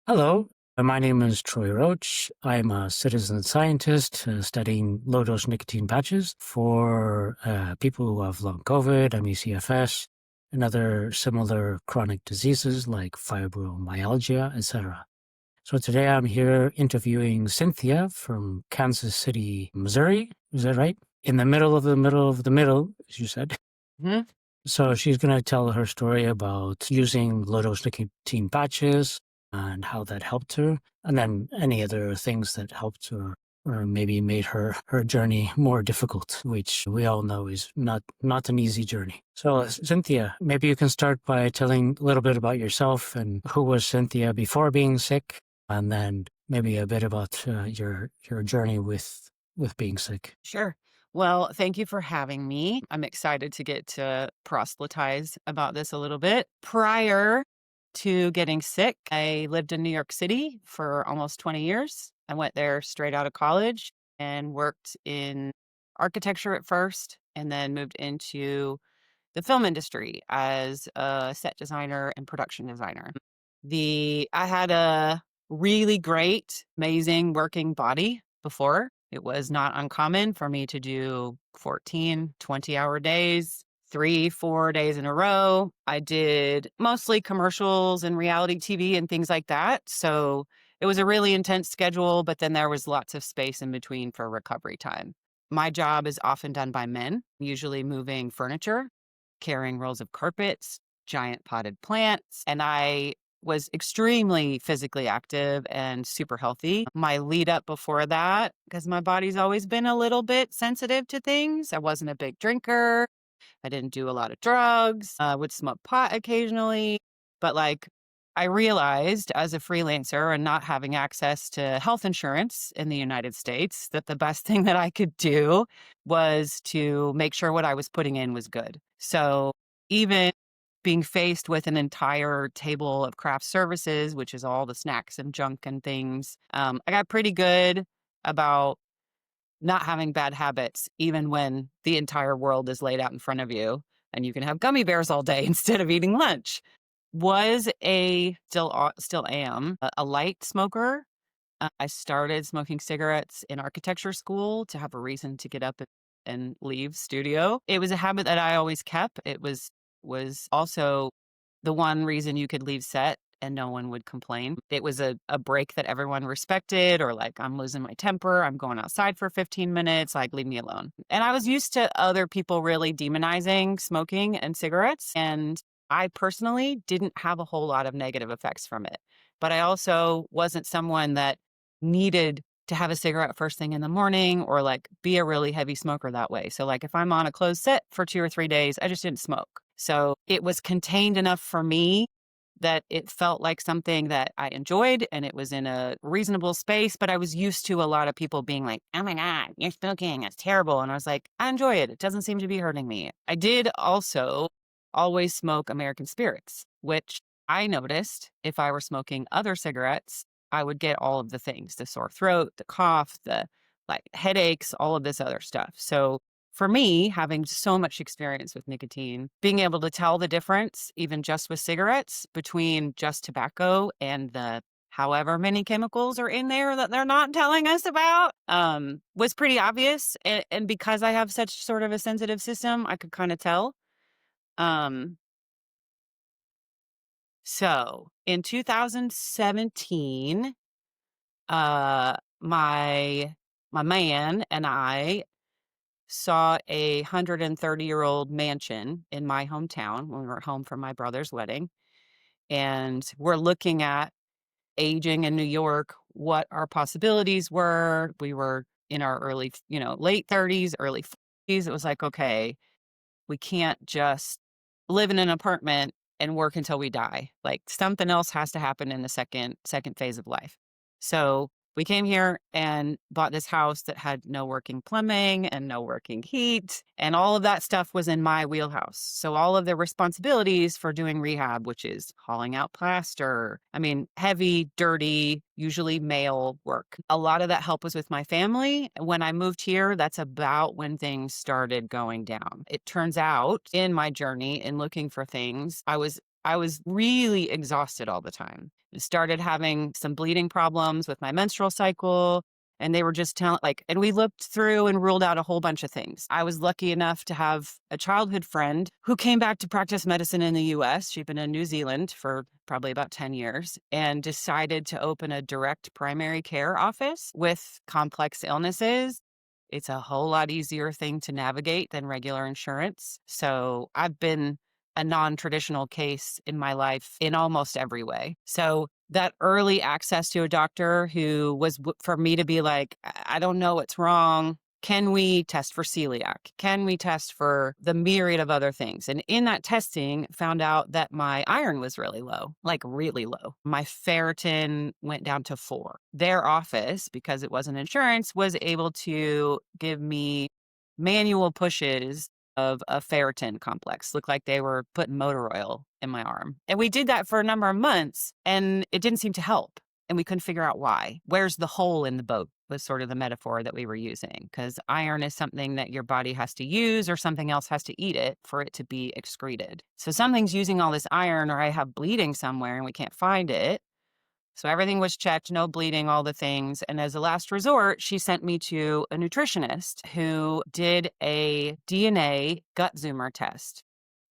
Hello, my name is Troy Roach. I'm a citizen scientist studying low-dose nicotine patches for people who have long COVID, ME/CFS, and other similar chronic diseases like fibromyalgia, etc. So today I'm here interviewing Cynthia from Kansas City, Missouri. Is that right? In the middle of the middle of the middle, as you said. Mhm. So she's going to tell her story about using low-dose nicotine patches and how that helped her, and then any other things that helped her or maybe made her journey more difficult, which we all know is not an easy journey. So Cynthia, maybe you can start by telling a little bit about yourself and who was Cynthia before being sick, and then maybe a bit about your journey with being sick. Sure. Well, thank you for having me. I'm excited to get to proselytize about this a little bit. Prior to getting sick, I lived in New York City for almost 20 years. I went there straight out of college and worked in architecture at first, and then moved into the film industry as a set designer and production designer. I had a really great, amazing working body before. It was not uncommon for me to do 14, 20-hour days, 3, 4 days in a row. I did mostly commercials and reality TV and things like that. So it was a really intense schedule, but then there was lots of space in between for recovery time. My job is often done by men, usually moving furniture, carrying rolls of carpets, giant potted plants, and I was extremely physically active and super healthy. My lead up before that, because my body's always been a little bit sensitive to things. I wasn't a big drinker. I didn't do a lot of drugs. I would smoke pot occasionally. But I realized as a freelancer and not having access to health insurance in the United States that the best thing that I could do was to make sure what I was putting in was good. So even being faced with an entire table of craft services, which is all the snacks and junk and things, I got pretty good about not having bad habits, even when the entire world is laid out in front of you and you can have gummy bears all day instead of eating lunch. Still am a light smoker. I started smoking cigarettes in architecture school to have a reason to get up and leave studio. It was a habit that I always kept. It was also the one reason you could leave set and no one would complain. It was a break that everyone respected, or I'm losing my temper, I'm going outside for 15 minutes, leave me alone. And I was used to other people really demonizing smoking and cigarettes, and I personally didn't have a whole lot of negative effects from it. But I also wasn't someone that needed to have a cigarette first thing in the morning or be a really heavy smoker that way. So if I'm on a closed set for 2 or 3 days, I just didn't smoke. So it was contained enough for me that it felt like something that I enjoyed and it was in a reasonable space. But I was used to a lot of people being like, "Oh my God, you're smoking, it's terrible." And I was like, I enjoy it. It doesn't seem to be hurting me. I did also always smoke American Spirits, which I noticed if I were smoking other cigarettes, I would get all of the things, the sore throat, the cough, the headaches, all of this other stuff. So for me, having so much experience with nicotine, being able to tell the difference, even just with cigarettes, between just tobacco and the however many chemicals are in there that they're not telling us about, was pretty obvious. And because I have such sort of a sensitive system, I could kind of tell. Um, so in 2017, uh, my man and I saw a 130-year-old mansion in my hometown when we were home from my brother's wedding. And we're looking at aging in New York, what our possibilities were. We were in our late 30s, early 40s. It was like, okay, we can't just live in an apartment and work until we die. Something else has to happen in the second phase of life. So we came here and bought this house that had no working plumbing and no working heat, and all of that stuff was in my wheelhouse. So all of the responsibilities for doing rehab, which is hauling out plaster, heavy, dirty, usually male work. A lot of that help was with my family. When I moved here, that's about when things started going down. It turns out in my journey in looking for things, I was I was really exhausted all the time. I started having some bleeding problems with my menstrual cycle. And they were just telling, like, and we looked through and ruled out a whole bunch of things. I was lucky enough to have a childhood friend who came back to practice medicine in the US. She'd been in New Zealand for probably about 10 years and decided to open a direct primary care office with complex illnesses. It's a whole lot easier thing to navigate than regular insurance. So I've been a non-traditional case in my life in almost every way. So that early access to a doctor who was for me to be like, I don't know what's wrong. Can we test for celiac? Can we test for the myriad of other things? And in that testing, found out that my iron was really low, like really low. My ferritin went down to 4. Their office, because it wasn't insurance, was able to give me manual pushes of a ferritin complex. Looked like they were putting motor oil in my arm. And we did that for a number of months, and it didn't seem to help. And we couldn't figure out why. Where's the hole in the boat was sort of the metaphor that we were using, because iron is something that your body has to use or something else has to eat it for it to be excreted. So something's using all this iron, or I have bleeding somewhere and we can't find it. So everything was checked, no bleeding, all the things. And as a last resort, she sent me to a nutritionist who did a DNA gut zoomer test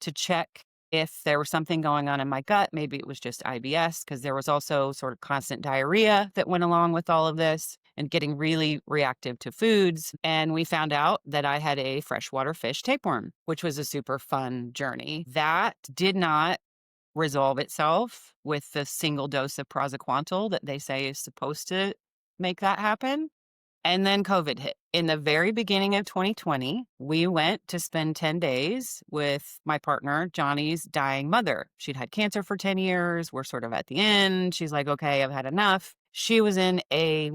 to check if there was something going on in my gut. Maybe it was just IBS, because there was also sort of constant diarrhea that went along with all of this and getting really reactive to foods. And we found out that I had a freshwater fish tapeworm, which was a super fun journey. That did not resolve itself with the single dose of praziquantel that they say is supposed to make that happen. And then COVID hit. In the very beginning of 2020, we went to spend 10 days with my partner, Johnny's dying mother. She'd had cancer for 10 years. We're sort of at the end. She's like, okay, I've had enough. She was in a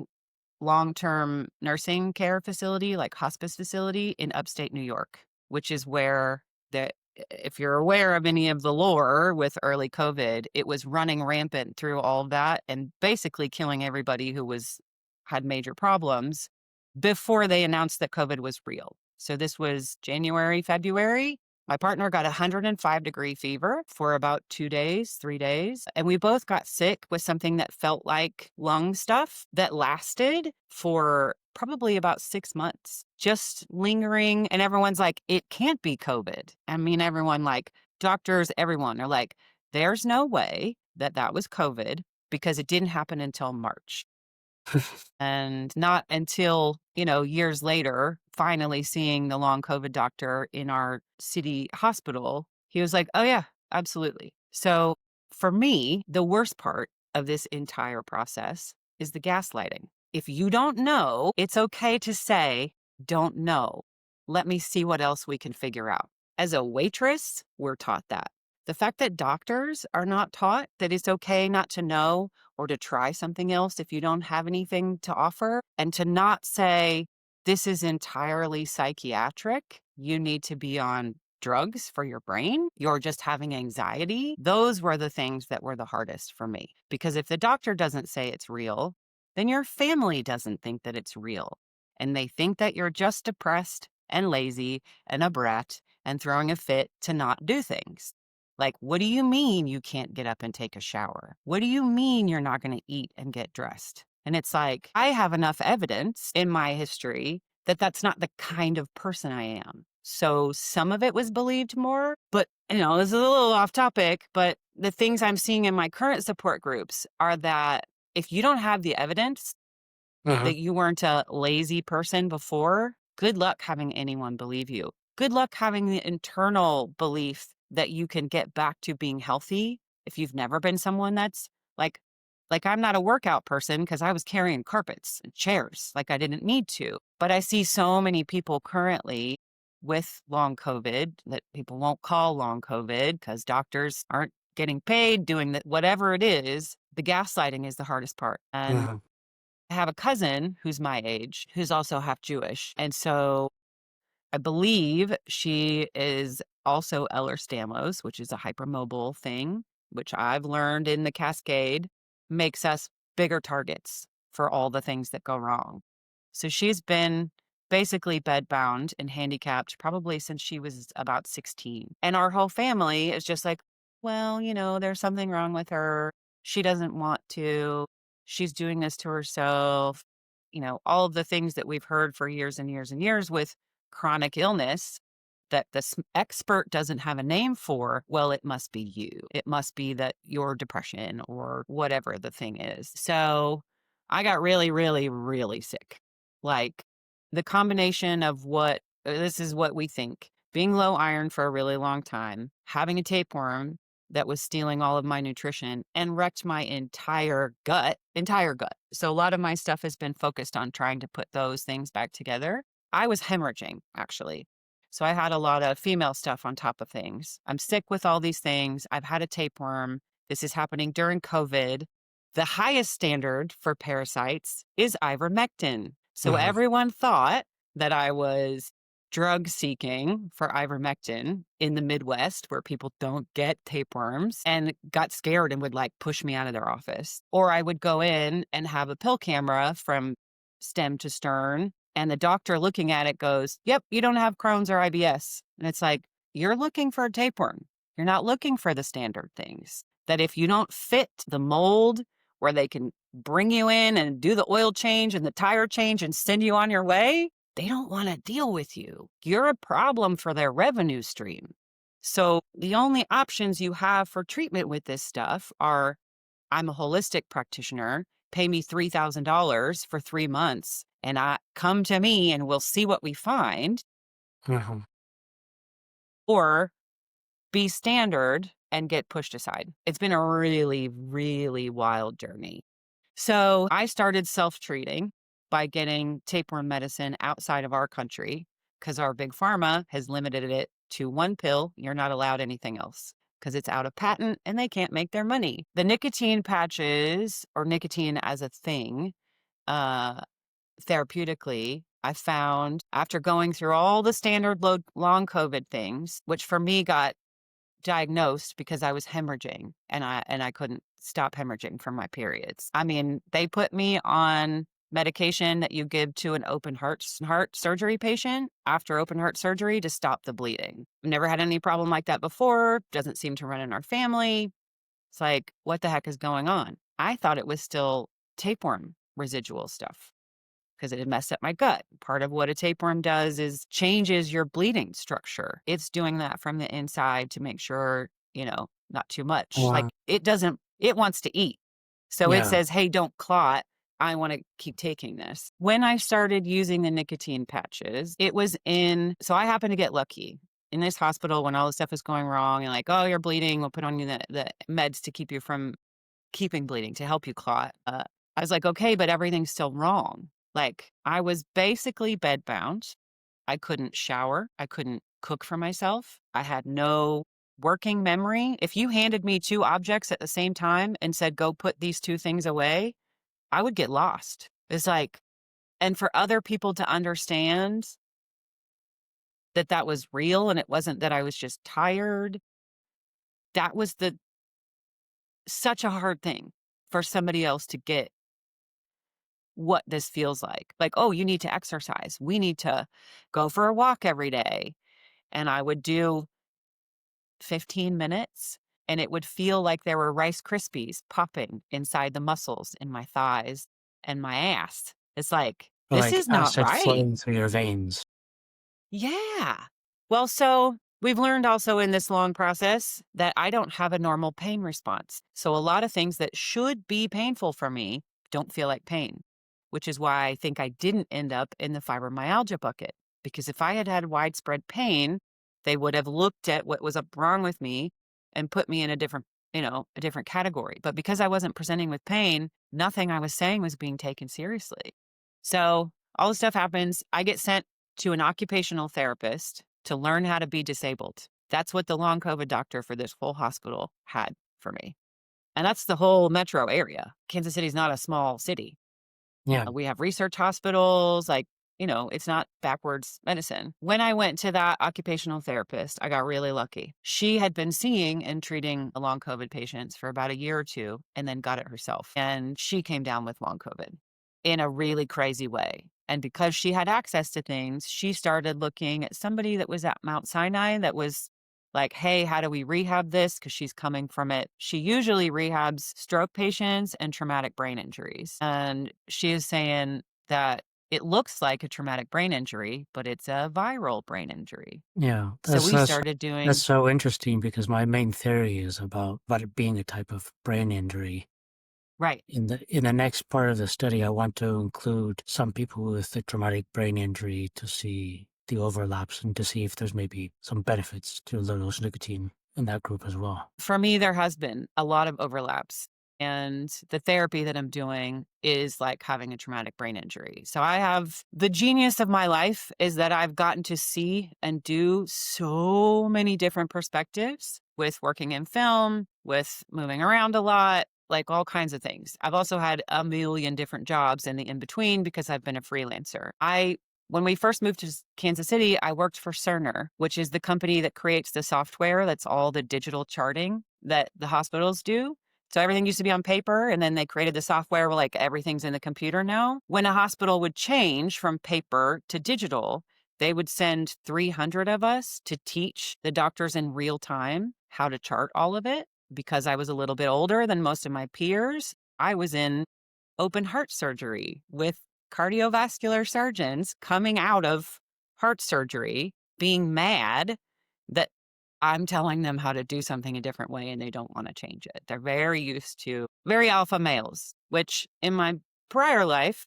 long-term nursing care facility, like hospice facility in upstate New York, which is where if you're aware of any of the lore with early COVID, it was running rampant through all of that and basically killing everybody who had major problems before they announced that COVID was real. So this was January, February. My partner got 105-degree fever for about 2 days, 3 days. And we both got sick with something that felt like lung stuff that lasted for probably about 6 months, just lingering. And everyone's like, it can't be COVID. I mean, everyone, like doctors, everyone are like, there's no way that that was COVID, because it didn't happen until March. And not until, years later, finally seeing the long COVID doctor in our city hospital, he was like, oh, yeah, absolutely. So for me, the worst part of this entire process is the gaslighting. If you don't know, it's okay to say, don't know. Let me see what else we can figure out. As a waitress, we're taught that. The fact that doctors are not taught that it's okay not to know or to try something else if you don't have anything to offer, and to not say, this is entirely psychiatric, you need to be on drugs for your brain, you're just having anxiety. Those were the things that were the hardest for me. Because if the doctor doesn't say it's real, then your family doesn't think that it's real. And they think that you're just depressed and lazy and a brat and throwing a fit to not do things. Like, what do you mean you can't get up and take a shower? What do you mean you're not going to eat and get dressed? And it's like, I have enough evidence in my history that that's not the kind of person I am. So some of it was believed more, but this is a little off topic, but the things I'm seeing in my current support groups are that if you don't have the evidence Uh-huh. that you weren't a lazy person before, good luck having anyone believe you. Good luck having the internal belief that you can get back to being healthy if you've never been someone that's like I'm not a workout person because I was carrying carpets and chairs like I didn't need to. But I see so many people currently with long COVID that people won't call long COVID because doctors aren't getting paid doing that, whatever it is. The gaslighting is the hardest part. And Uh-huh. I have a cousin who's my age, who's also half Jewish. And so I believe she is also Ehlers-Danlos, which is a hypermobile thing, which I've learned in the cascade makes us bigger targets for all the things that go wrong. So she's been basically bedbound and handicapped probably since she was about 16. And our whole family is just like, well, there's something wrong with her. She doesn't want to. She's doing this to herself. All of the things that we've heard for years and years and years with chronic illness that the expert doesn't have a name for. Well, it must be you. It must be that your depression or whatever the thing is. So I got really, really, really sick. Like the combination of this is what we think being low iron for a really long time, having a tapeworm that was stealing all of my nutrition and wrecked my entire gut, entire gut. So a lot of my stuff has been focused on trying to put those things back together. I was hemorrhaging, actually. So I had a lot of female stuff on top of things. I'm sick with all these things. I've had a tapeworm. This is happening during COVID. The highest standard for parasites is ivermectin. So Uh-huh. everyone thought that I was drug seeking for ivermectin in the Midwest where people don't get tapeworms and got scared and would like push me out of their office. Or I would go in and have a pill camera from stem to stern. And the doctor looking at it goes, yep, you don't have Crohn's or IBS. And it's like, you're looking for a tapeworm. You're not looking for the standard things. That if you don't fit the mold where they can bring you in and do the oil change and the tire change and send you on your way, they don't want to deal with you. You're a problem for their revenue stream. So the only options you have for treatment with this stuff are I'm a holistic practitioner, pay me $3,000 for 3 months and I come to me and we'll see what we find, Uh-huh. or be standard and get pushed aside. It's been a really, really wild journey. So I started self-treating by getting tapeworm medicine outside of our country because our big pharma has limited it to one pill. You're not allowed anything else because it's out of patent and they can't make their money. The nicotine patches or nicotine as a thing, uh, therapeutically, I found after going through all the standard long COVID things, which for me got diagnosed because I was hemorrhaging and I couldn't stop hemorrhaging from my periods. I mean, they put me on medication that you give to an open heart surgery patient after open heart surgery to stop the bleeding. I've never had any problem like that before. Doesn't seem to run in our family. It's like, what the heck is going on? I thought it was still tapeworm residual stuff because it had messed up my gut. Part of what a tapeworm does is changes your bleeding structure. It's doing that from the inside to make sure, not too much. Like Wow. it wants to eat. So it Yeah. says, hey, don't clot. I want to keep taking this. When I started using the nicotine patches, so I happened to get lucky in this hospital when all this stuff was going wrong and like, oh, you're bleeding. We'll put on you the meds to keep you from keeping bleeding to help you clot. I was like, okay, but everything's still wrong. Like I was basically bedbound. I couldn't shower. I couldn't cook for myself. I had no working memory. If you handed me two objects at the same time and said, go put these two things away, I would get lost. It's like, and for other people to understand that that was real and it wasn't that I was just tired, that was such a hard thing for somebody else to get what this feels like. Like, oh, you need to exercise. We need to go for a walk every day. And I would do 15 minutes and it would feel like there were Rice Krispies popping inside the muscles in my thighs and my ass. It's like, this Like is not acid right. flowing through your veins. Yeah. Well, so we've learned also in this long process that I don't have a normal pain response. So a lot of things that should be painful for me don't feel like pain, which is why I think I didn't end up in the fibromyalgia bucket. Because if I had had widespread pain, they would have looked at what was up wrong with me and put me in a different category. But because I wasn't presenting with pain, nothing I was saying was being taken seriously. So all this stuff happens. I get sent to an occupational therapist to learn how to be disabled. That's what the long COVID doctor for this whole hospital had for me. And that's the whole metro area. Kansas City is not a small city. Yeah. We have research hospitals, it's not backwards medicine. When I went to that occupational therapist, I got really lucky. She had been seeing and treating long COVID patients for about a year or two and then got it herself. And she came down with long COVID in a really crazy way. And because she had access to things, she started looking at somebody that was at Mount Sinai that was like, hey, how do we rehab this? Because she's coming from it. She usually rehabs stroke patients and traumatic brain injuries. And she is saying that it looks like a traumatic brain injury, but it's a viral brain injury. Yeah, So that's we that's started that's doing so interesting because my main theory is about it being a type of brain injury. right. In the next part of the study, I want to include some people with a traumatic brain injury to see the overlaps and to see if there's maybe some benefits to low dose nicotine in that group as well. For me, there has been a lot of overlaps. And the therapy that I'm doing is like having a traumatic brain injury. So I have the genius of my life is that I've gotten to see and do so many different perspectives with working in film, with moving around a lot, like all kinds of things. I've also had a million different jobs in the in between because I've been a freelancer. When we first moved to Kansas City, I worked for Cerner, which is the company that creates the software that's all the digital charting that the hospitals do. So everything used to be on paper, and then they created the software where like everything's in the computer now. When a hospital would change from paper to digital, they would send 300 of us to teach the doctors in real time how to chart all of it. Because I was a little bit older than most of my peers, I was in open heart surgery with cardiovascular surgeons coming out of heart surgery being mad that I'm telling them how to do something a different way and they don't want to change it. They're very used to very alpha males, which in my prior life,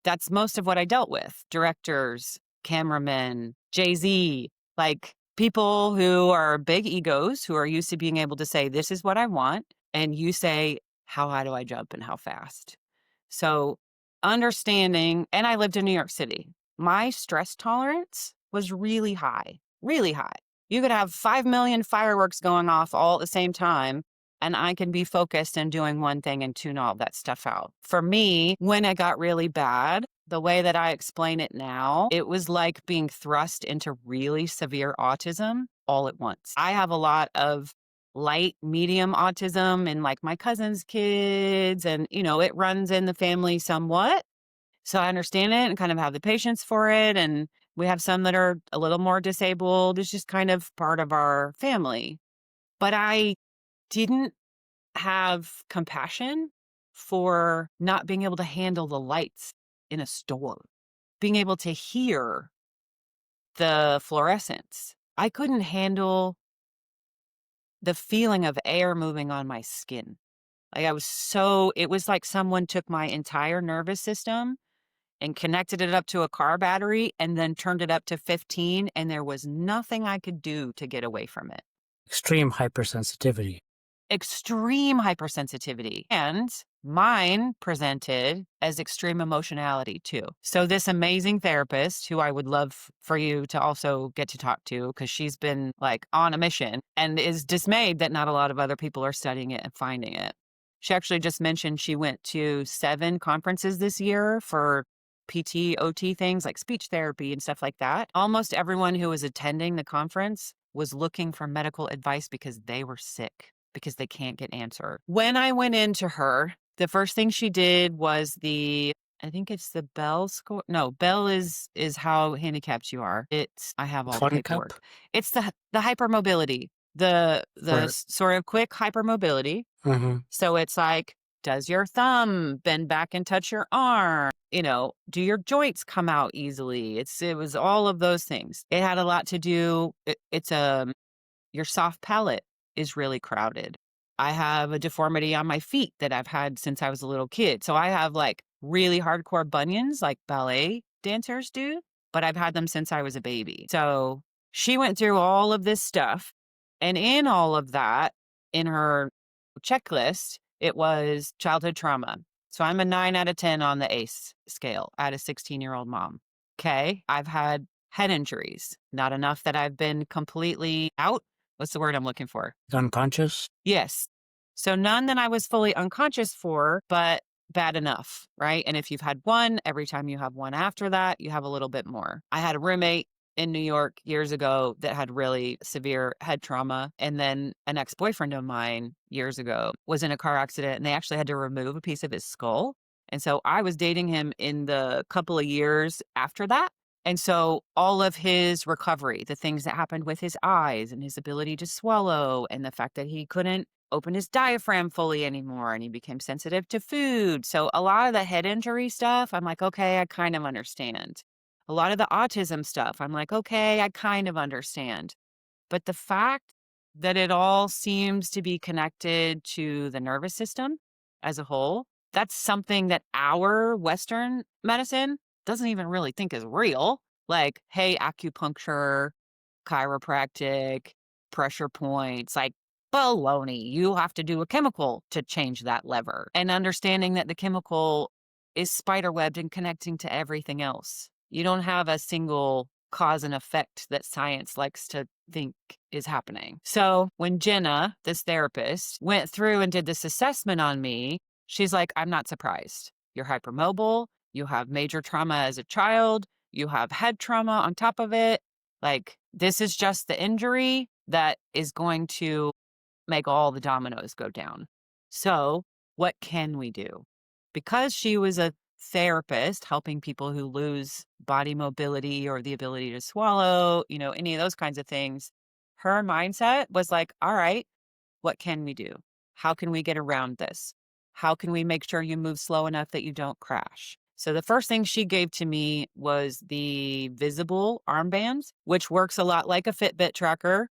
that's most of what I dealt with. Directors, cameramen, Jay-Z, like people who are big egos who are used to being able to say, this is what I want. And you say, how high do I jump and how fast? So understanding, and I lived in New York City, my stress tolerance was really high, really high. You could have 5 million fireworks going off all at the same time, and I can be focused and doing one thing and tune all that stuff out. For me, when it got really bad, the way that I explain it now, it was like being thrust into really severe autism all at once. I have a lot of light, medium autism and like my cousin's kids, and it runs in the family somewhat. So I understand it and kind of have the patience for it. And we have some that are a little more disabled. It's just kind of part of our family. But I didn't have compassion for not being able to handle the lights in a store, being able to hear the fluorescence. I couldn't handle the feeling of air moving on my skin. Like it was like someone took my entire nervous system and connected it up to a car battery and then turned it up to 15, and there was nothing I could do to get away from it. Extreme hypersensitivity. Extreme hypersensitivity. And mine presented as extreme emotionality too. So this amazing therapist who I would love for you to also get to talk to, because she's been like on a mission and is dismayed that not a lot of other people are studying it and finding it. She actually just mentioned she went to 7 conferences this year for PT, OT things like speech therapy and stuff like that. Almost everyone who was attending the conference was looking for medical advice because they were sick, because they can't get answer. When I went into her, the first thing she did was I think it's the Bell score. No, Bell is how handicapped you are. I have all the Fun cup paperwork. It's the hypermobility, the for sort of quick hypermobility. mhm. So it's like, does your thumb bend back and touch your arm? Do your joints come out easily? It was all of those things. It had a lot to do. Your soft palate is really crowded. I have a deformity on my feet that I've had since I was a little kid. So I have like really hardcore bunions like ballet dancers do, but I've had them since I was a baby. So she went through all of this stuff. And in all of that, in her checklist, it was childhood trauma. So I'm a 9 out of 10 on the ACE scale. I had a 16-year-old mom. Okay. I've had head injuries, not enough that I've been completely out. What's the word I'm looking for? Unconscious. Yes. So none that I was fully unconscious for, but bad enough, right? And if you've had one, every time you have one after that, you have a little bit more. I had a roommate in New York years ago that had really severe head trauma. And then an ex-boyfriend of mine years ago was in a car accident and they actually had to remove a piece of his skull. And so I was dating him in the couple of years after that. And so all of his recovery, the things that happened with his eyes and his ability to swallow, and the fact that he couldn't open his diaphragm fully anymore and he became sensitive to food. So a lot of the head injury stuff, I'm like, okay, I kind of understand. A lot of the autism stuff, I'm like, okay, I kind of understand. But the fact that it all seems to be connected to the nervous system as a whole, that's something that our Western medicine doesn't even really think is real. Like, hey, acupuncture, chiropractic, pressure points, like baloney. You have to do a chemical to change that lever. And understanding that the chemical is spiderwebbed and connecting to everything else. You don't have a single cause and effect that science likes to think is happening. So when Jenna, this therapist, went through and did this assessment on me, she's like, I'm not surprised. You're hypermobile. You have major trauma as a child. You have head trauma on top of it. Like, this is just the injury that is going to make all the dominoes go down. So, what can we do? Because she was a therapist helping people who lose body mobility or the ability to swallow, any of those kinds of things, her mindset was like, all right, what can we do? How can we get around this? How can we make sure you move slow enough that you don't crash? So the first thing she gave to me was the visible armbands, which works a lot like a Fitbit tracker,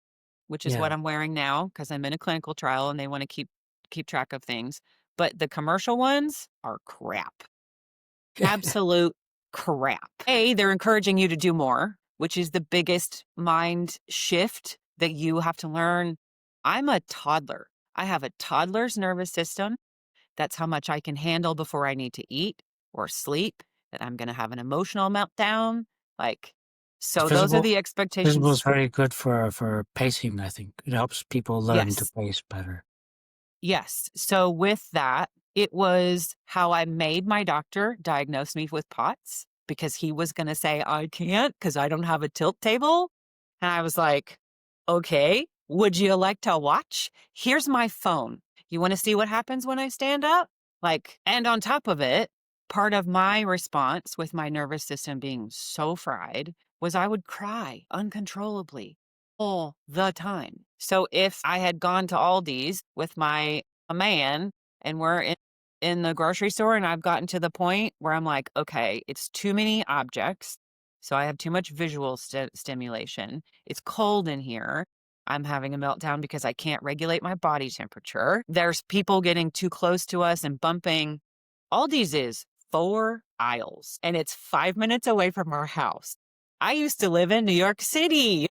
which is what Yeah. I'm wearing now because I'm in a clinical trial and they want to keep track of things. But the commercial ones are crap. Absolute crap. They're encouraging you to do more, which is the biggest mind shift that you have to learn. I'm a toddler. I have a toddler's nervous system. That's how much I can handle before I need to eat or sleep, that I'm going to have an emotional meltdown. Like, so those are Visible the Visible is expectations. very good for pacing, I think. It helps people learn to Yes. pace better. Yes. So with that, it was how I made my doctor diagnose me with POTS because he was going to say, I can't because I don't have a tilt table. And I was like, okay, would you like to watch? Here's my phone. You want to see what happens when I stand up? Like, and on top of it, part of my response with my nervous system being so fried was I would cry uncontrollably all the time. So if I had gone to Aldi's with my a man and we're in the grocery store and I've gotten to the point where I'm like, okay, it's too many objects. So I have too much visual stimulation. It's cold in here. I'm having a meltdown because I can't regulate my body temperature. There's people getting too close to us and bumping. Aldi's is 4 aisles and it's 5 minutes away from our house. I used to live in New York City.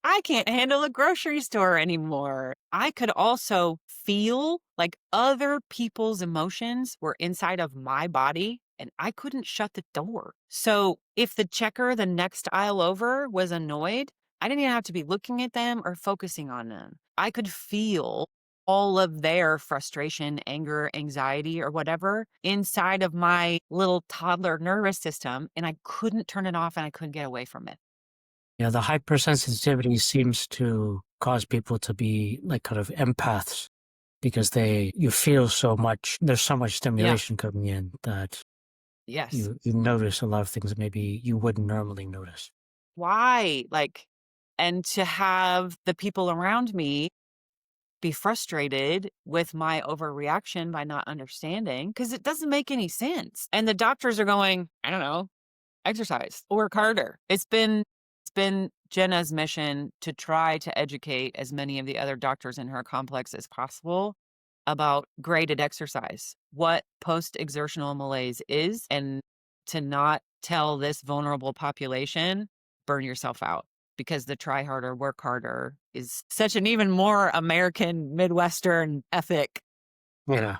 I can't handle a grocery store anymore. I could also feel like other people's emotions were inside of my body and I couldn't shut the door. So if the checker the next aisle over was annoyed, I didn't even have to be looking at them or focusing on them. I could feel all of their frustration, anger, anxiety, or whatever inside of my little toddler nervous system, and I couldn't turn it off and I couldn't get away from it. Yeah, the hypersensitivity seems to cause people to be like kind of empaths because you feel so much, there's so much Yeah. stimulation coming in that Yes. you notice a lot of things that maybe you wouldn't normally notice. Why? Like, and to have the people around me be frustrated with my overreaction by not understanding because it doesn't make any sense. And the doctors are going, I don't know, exercise, work harder. It's been Jenna's mission to try to educate as many of the other doctors in her complex as possible about graded exercise, what post-exertional malaise is, and to not tell this vulnerable population, burn yourself out. Because the try harder, work harder is such an even more American Midwestern ethic. Yeah.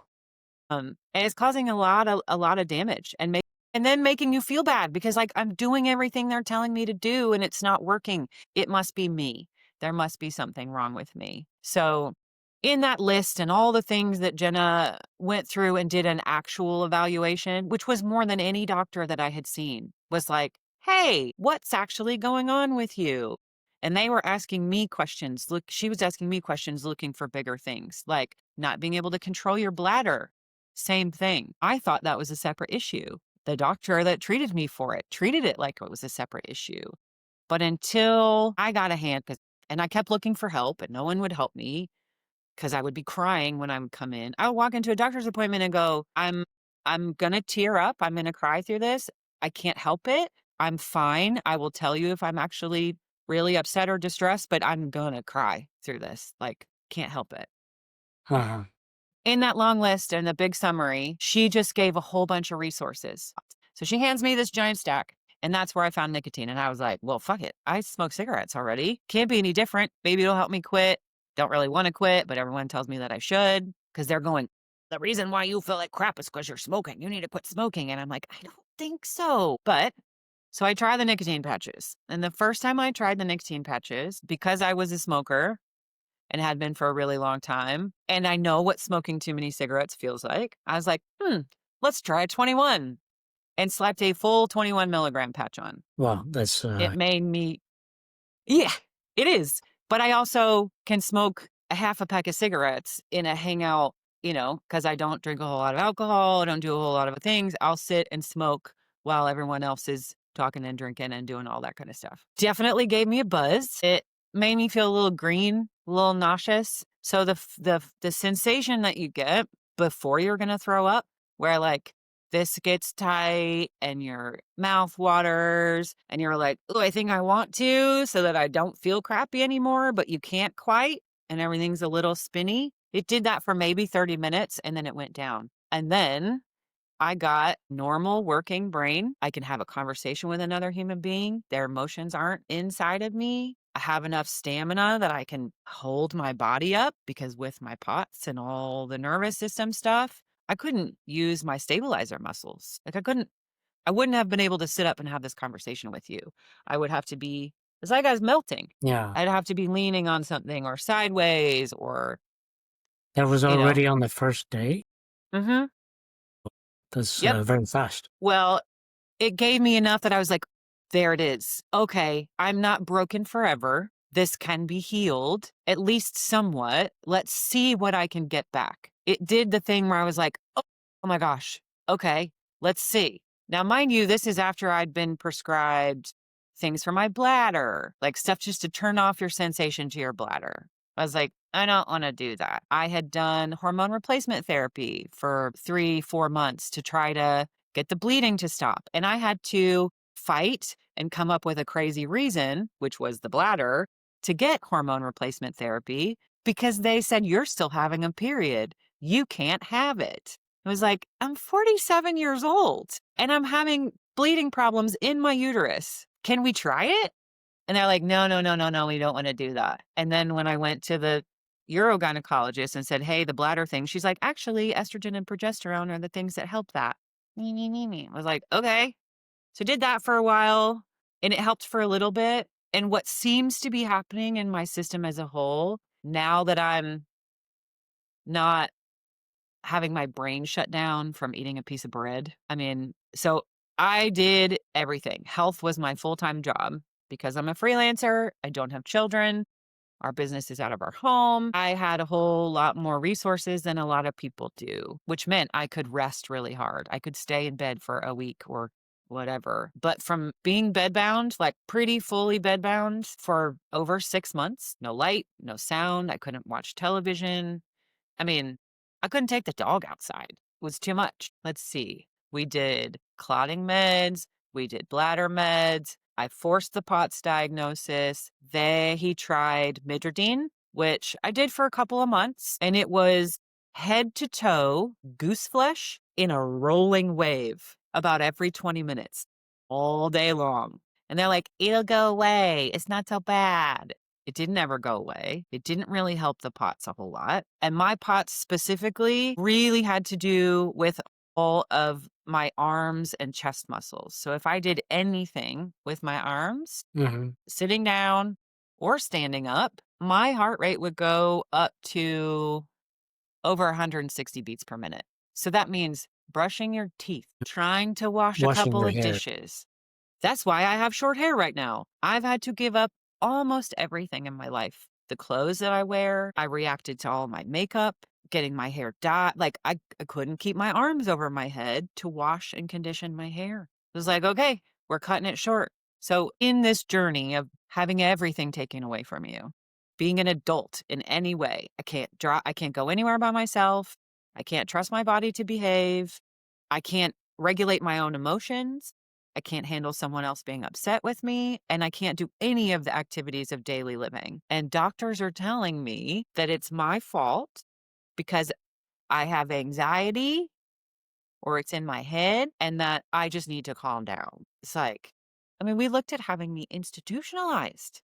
And it's causing a lot of damage and then making you feel bad because like I'm doing everything they're telling me to do and it's not working. It must be me. There must be something wrong with me. So in that list and all the things that Jenna went through and did an actual evaluation, which was more than any doctor that I had seen, was like, hey, what's actually going on with you? And they were asking me questions. Look, she was asking me questions looking for bigger things, like not being able to control your bladder. Same thing. I thought that was a separate issue. the doctor that treated me for it treated it like it was a separate issue. But until I got a hand, and I kept looking for help and no one would help me because I would be crying when I would come in. I would walk into a doctor's appointment and go, I'm gonna tear up. I'm gonna cry through this. I can't help it. I'm fine. I will tell you if I'm actually really upset or distressed, but I'm gonna cry through this. Like, can't help it. Uh-huh. In that long list and the big summary, she just gave a whole bunch of resources. So she hands me this giant stack, and that's where I found nicotine. And I was like, well, fuck it. I smoke cigarettes already. Can't be any different. Maybe it'll help me quit. Don't really want to quit, but everyone tells me that I should because they're going, the reason why you feel like crap is because you're smoking. You need to quit smoking. And I'm like, I don't think so. But so I try the nicotine patches. And the first time I tried the nicotine patches, because I was a smoker, and had been for a really long time, and I know what smoking too many cigarettes feels like. I was like, let's try 21 and slapped a full 21 milligram patch on. Wow, that's It made me, yeah, it is. But I also can smoke a half a pack of cigarettes in a hangout, because I don't drink a whole lot of alcohol. I don't do a whole lot of things. I'll sit and smoke while everyone else is talking and drinking and doing all that kind of stuff. Definitely gave me a buzz. It made me feel a little green, a little nauseous. So the sensation that you get before you're gonna throw up, where like this gets tight and your mouth waters and you're like, oh, I think I want to, so that I don't feel crappy anymore, but you can't quite, and everything's a little spinny. It did that for maybe 30 minutes and then it went down. And then I got normal working brain. I can have a conversation with another human being. Their emotions aren't inside of me. I have enough stamina that I can hold my body up because with my POTS and all the nervous system stuff, I couldn't use my stabilizer muscles. Like I wouldn't have been able to sit up and have this conversation with you. I would have to be, it's like I was melting. yeah. I'd have to be leaning on something or sideways or, That was you know, already on the first day? mm-hmm. That's Yep. very fast. Well, it gave me enough that I was like, there it is. Okay, I'm not broken forever. This can be healed, at least somewhat. Let's see what I can get back. It did the thing where I was like, oh my gosh, okay, let's see. Now, mind you, this is after I'd been prescribed things for my bladder, like stuff just to turn off your sensation to your bladder. I was like, I don't want to do that. I had done hormone replacement therapy for 3-4 months to try to get the bleeding to stop. And I had to fight and come up with a crazy reason, which was the bladder, to get hormone replacement therapy because they said, you're still having a period. You can't have it. I was like, I'm 47 years old and I'm having bleeding problems in my uterus. Can we try it? And they're like, no, no, no, no, no, we don't want to do that. And then when I went to the urogynecologist and said, hey, the bladder thing, she's like, actually, estrogen and progesterone are the things that help that. Me, me, me, me. I was like, okay. So did that for a while and it helped for a little bit. And what seems to be happening in my system as a whole, now that I'm not having my brain shut down from eating a piece of bread. I mean, so I did everything. Health was my full-time job because I'm a freelancer. I don't have children. Our business is out of our home. I had a whole lot more resources than a lot of people do, which meant I could rest really hard. I could stay in bed for a week or whatever. But from being bedbound, like pretty fully bedbound for over 6 months, no light, no sound. I couldn't watch television. I mean, I couldn't take the dog outside. It was too much. Let's see. We did clotting meds. We did bladder meds. I forced the POTS diagnosis. He tried Midrodine, which I did for a couple of months. And it was head to toe goose flesh in a rolling wave about every 20 minutes all day long. And they're like, it'll go away. It's not so bad. It didn't ever go away. It didn't really help the POTS a whole lot. And my POTS specifically really had to do with all of my arms and chest muscles. So if I did anything with my arms, Mm-hmm. sitting down or standing up, my heart rate would go up to over 160 beats per minute. So that means brushing your teeth, trying to wash a Washing couple your of hair. dishes. That's why I have short hair right now. I've had to give up almost everything in my life. The clothes that I wear, I reacted to all my makeup. getting my hair dyed. Like I couldn't keep my arms over my head to wash and condition my hair. It was like, okay, we're cutting it short. So in this journey of having everything taken away from you, being an adult in any way, I can't go anywhere by myself. I can't trust my body to behave. I can't regulate my own emotions. I can't handle someone else being upset with me, and I can't do any of the activities of daily living. And doctors are telling me that it's my fault because I have anxiety or it's in my head and that I just need to calm down. It's like, I mean, we looked at having me institutionalized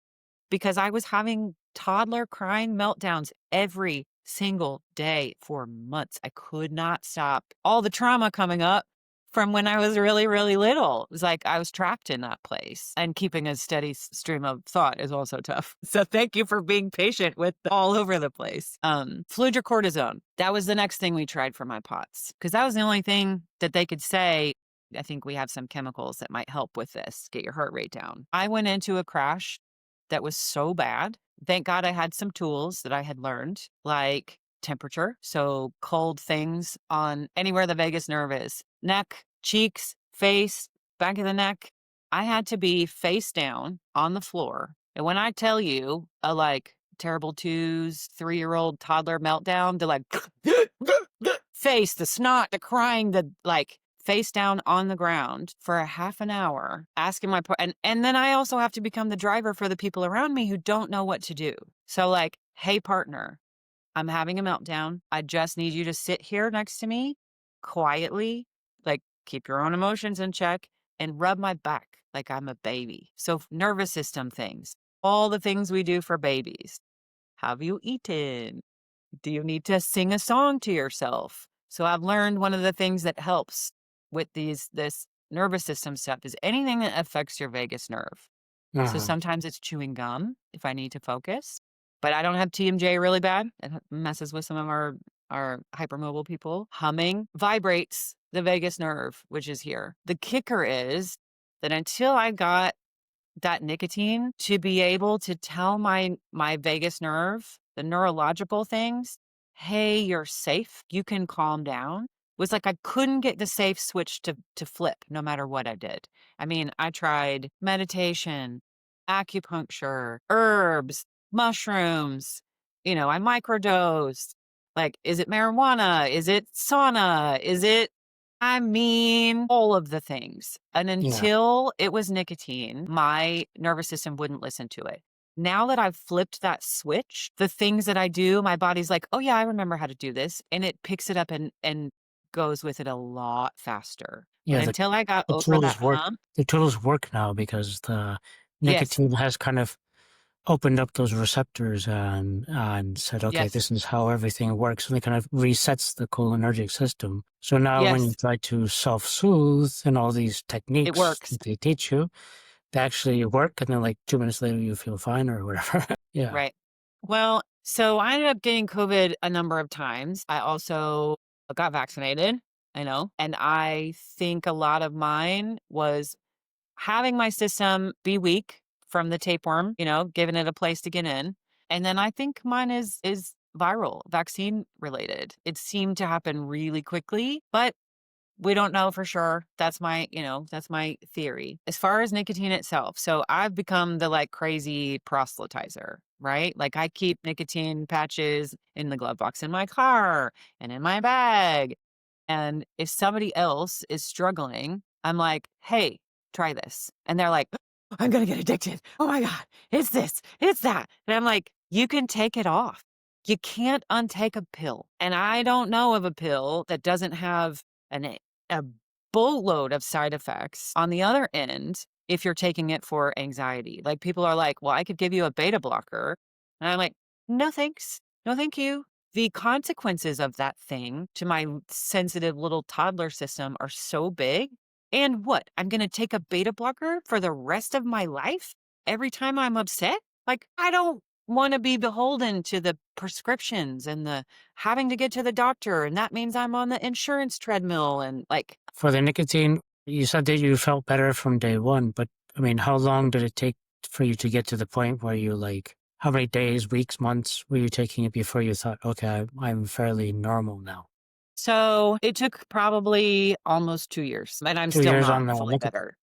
because I was having toddler crying meltdowns every single day for months. I could not stop. All the trauma coming up from when I was really, really little. It was like I was trapped in that place, and keeping a steady stream of thought is also tough. So thank you for being patient with all over the place. Fludrocortisone. That was the next thing we tried for my POTS because that was the only thing that they could say. I think we have some chemicals that might help with this, get your heart rate down. I went into a crash that was so bad. Thank God I had some tools that I had learned, like temperature. So cold things on anywhere the vagus nerve is, neck, cheeks, face, back of the neck. I had to be face down on the floor. And when I tell you a like terrible twos, 3-year-old toddler meltdown, the like face, the snot, the crying, the like face down on the ground for a half an hour, asking and then I also have to become the driver for the people around me who don't know what to do. So like, hey partner, I'm having a meltdown. I just need you to sit here next to me quietly, like keep your own emotions in check and rub my back like I'm a baby. So nervous system things, all the things we do for babies. Have you eaten? Do you need to sing a song to yourself? So I've learned one of the things that helps with this nervous system stuff is anything that affects your vagus nerve. So Uh-huh. sometimes it's chewing gum if I need to focus, but I don't have TMJ really bad. It messes with some of our hypermobile people. Humming vibrates the vagus nerve, which is here. The kicker is that until I got that nicotine to be able to tell my vagus nerve, the neurological things, hey, you're safe, you can calm down, was like I couldn't get the safe switch to flip no matter what I did. I mean, I tried meditation, acupuncture, herbs, mushrooms, I microdosed. Like, is it marijuana? Is it sauna? All of the things. And Yeah. until it was nicotine, my nervous system wouldn't listen to it. Now that I've flipped that switch, the things that I do, my body's like, oh yeah, I remember how to do this. And it picks it up and goes with it a lot faster. But Yeah, until I got the over that tools work hump, the tools work now because the yes, nicotine has kind of opened up those receptors and said, okay, yes, this is how everything works. And it kind of resets the cholinergic system. So now when you yes, try to self-soothe and all these it techniques works. that they teach you, they actually work. And then like 2 minutes later, you feel fine or whatever. Yeah. Right. Well, so I ended up getting COVID a number of times. I also got vaccinated, I know. And I think a lot of mine was having my system be weak from the tapeworm, giving it a place to get in. And then I think mine is viral, vaccine related. It seemed to happen really quickly, but we don't know for sure. That's my theory. As far as nicotine itself, so I've become the like crazy proselytizer, right? Like I keep nicotine patches in the glove box in my car and in my bag. And if somebody else is struggling, I'm like, hey, try this. And they're like, I'm going to get addicted. Oh my God, it's this, it's that. And I'm like, you can take it off. You can't untake a pill. And I don't know of a pill that doesn't have a boatload of side effects on the other end if you're taking it for anxiety. Like people are like, well, I could give you a beta blocker. And I'm like, no, thanks. No, thank you. The consequences of that thing to my sensitive little toddler system are so big. And what? I'm going to take a beta blocker for the rest of my life every time I'm upset? Like, I don't want to be beholden to the prescriptions and the having to get to the doctor. And that means I'm on the insurance treadmill and like, For the nicotine, you said that you felt better from day one, but I mean, how long did it take for you to get to the point where you like how many days, weeks, months were you taking it before you thought, okay, I'm fairly normal now? So it took probably almost 2 years, and I'm 2 still years not on the fully nicotine. better.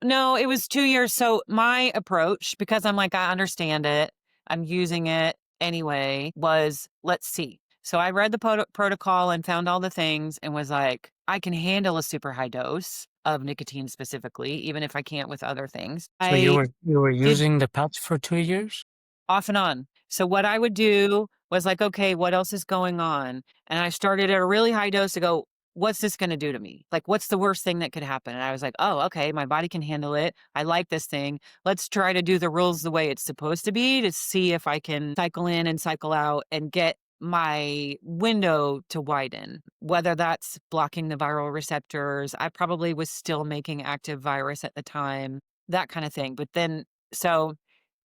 No, it was 2 years. So my approach, because I'm like, I understand it, I'm using it anyway, was let's see. So I read the protocol and found all the things and was like, I can handle a super high dose of nicotine specifically, even if I can't with other things. So you I were did using the patch for 2 years? off and on. So what I would do was like, okay, what else is going on? And I started at a really high dose to go, what's this going to do to me? Like, what's the worst thing that could happen? And I was like, oh, okay, my body can handle it. I like this thing. Let's try to do the rules the way it's supposed to be to see if I can cycle in and cycle out and get my window to widen, whether that's blocking the viral receptors. I probably was still making active virus at the time, that kind of thing. But then, so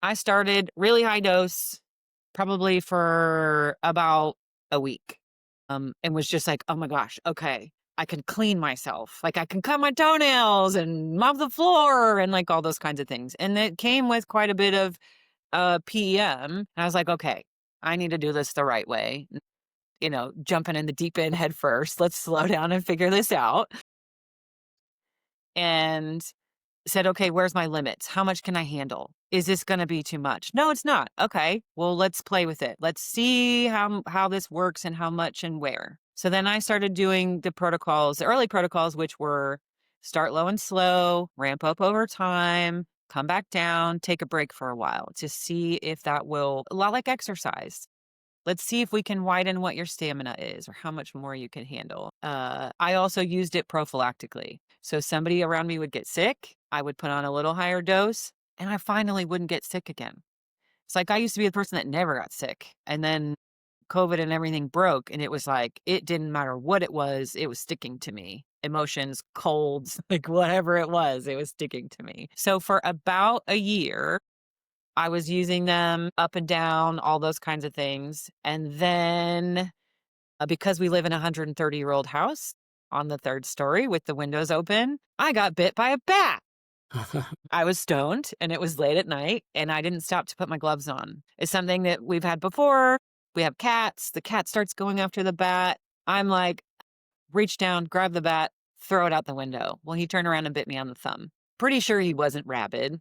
I started really high dose, probably for about a week, and was just like, "Oh my gosh, okay, I can clean myself. Like, I can cut my toenails and mop the floor and, like, all those kinds of things." And it came with quite a bit of, PEM, and I was like, "Okay, I need to do this the right way." Jumping in the deep end head first. Let's slow down and figure this out. And said, okay, where's my limits? How much can I handle? Is this going to be too much? No, it's not. Okay, well, let's play with it. Let's see how this works and how much and where. So then I started doing the protocols, the early protocols, which were start low and slow, ramp up over time, come back down, take a break for a while to see if that will, a lot like exercise. Let's see if we can widen what your stamina is or how much more you can handle. I also used it prophylactically. So somebody around me would get sick, I would put on a little higher dose, and I finally wouldn't get sick again. It's like I used to be the person that never got sick. And then COVID and everything broke, and it was like, it didn't matter what it was sticking to me. Emotions, colds, like whatever it was sticking to me. So for about a year, I was using them up and down, all those kinds of things. And then because we live in a 130-year-old house on the third story with the windows open, I got bit by a bat. I was stoned and it was late at night and I didn't stop to put my gloves on. It's something that we've had before. We have cats. The cat starts going after the bat. I'm like, reach down, grab the bat, throw it out the window. Well, he turned around and bit me on the thumb. Pretty sure he wasn't rabid,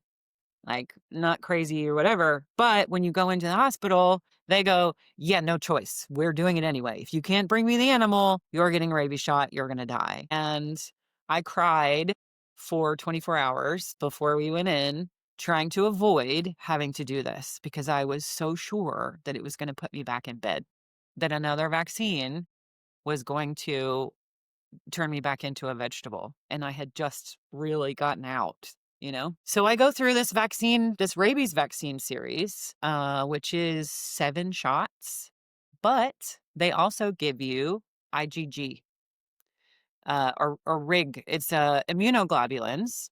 like not crazy or whatever. But when you go into the hospital, they go, yeah, no choice. We're doing it anyway. If you can't bring me the animal, you're getting a rabies shot. You're going to die. And I cried for 24 hours before we went in, trying to avoid having to do this because I was so sure that it was going to put me back in bed, that another vaccine was going to turn me back into a vegetable. And I had just really gotten out. So I go through this rabies vaccine series, which is 7 shots, but they also give you IgG, or RIG. It's immunoglobulins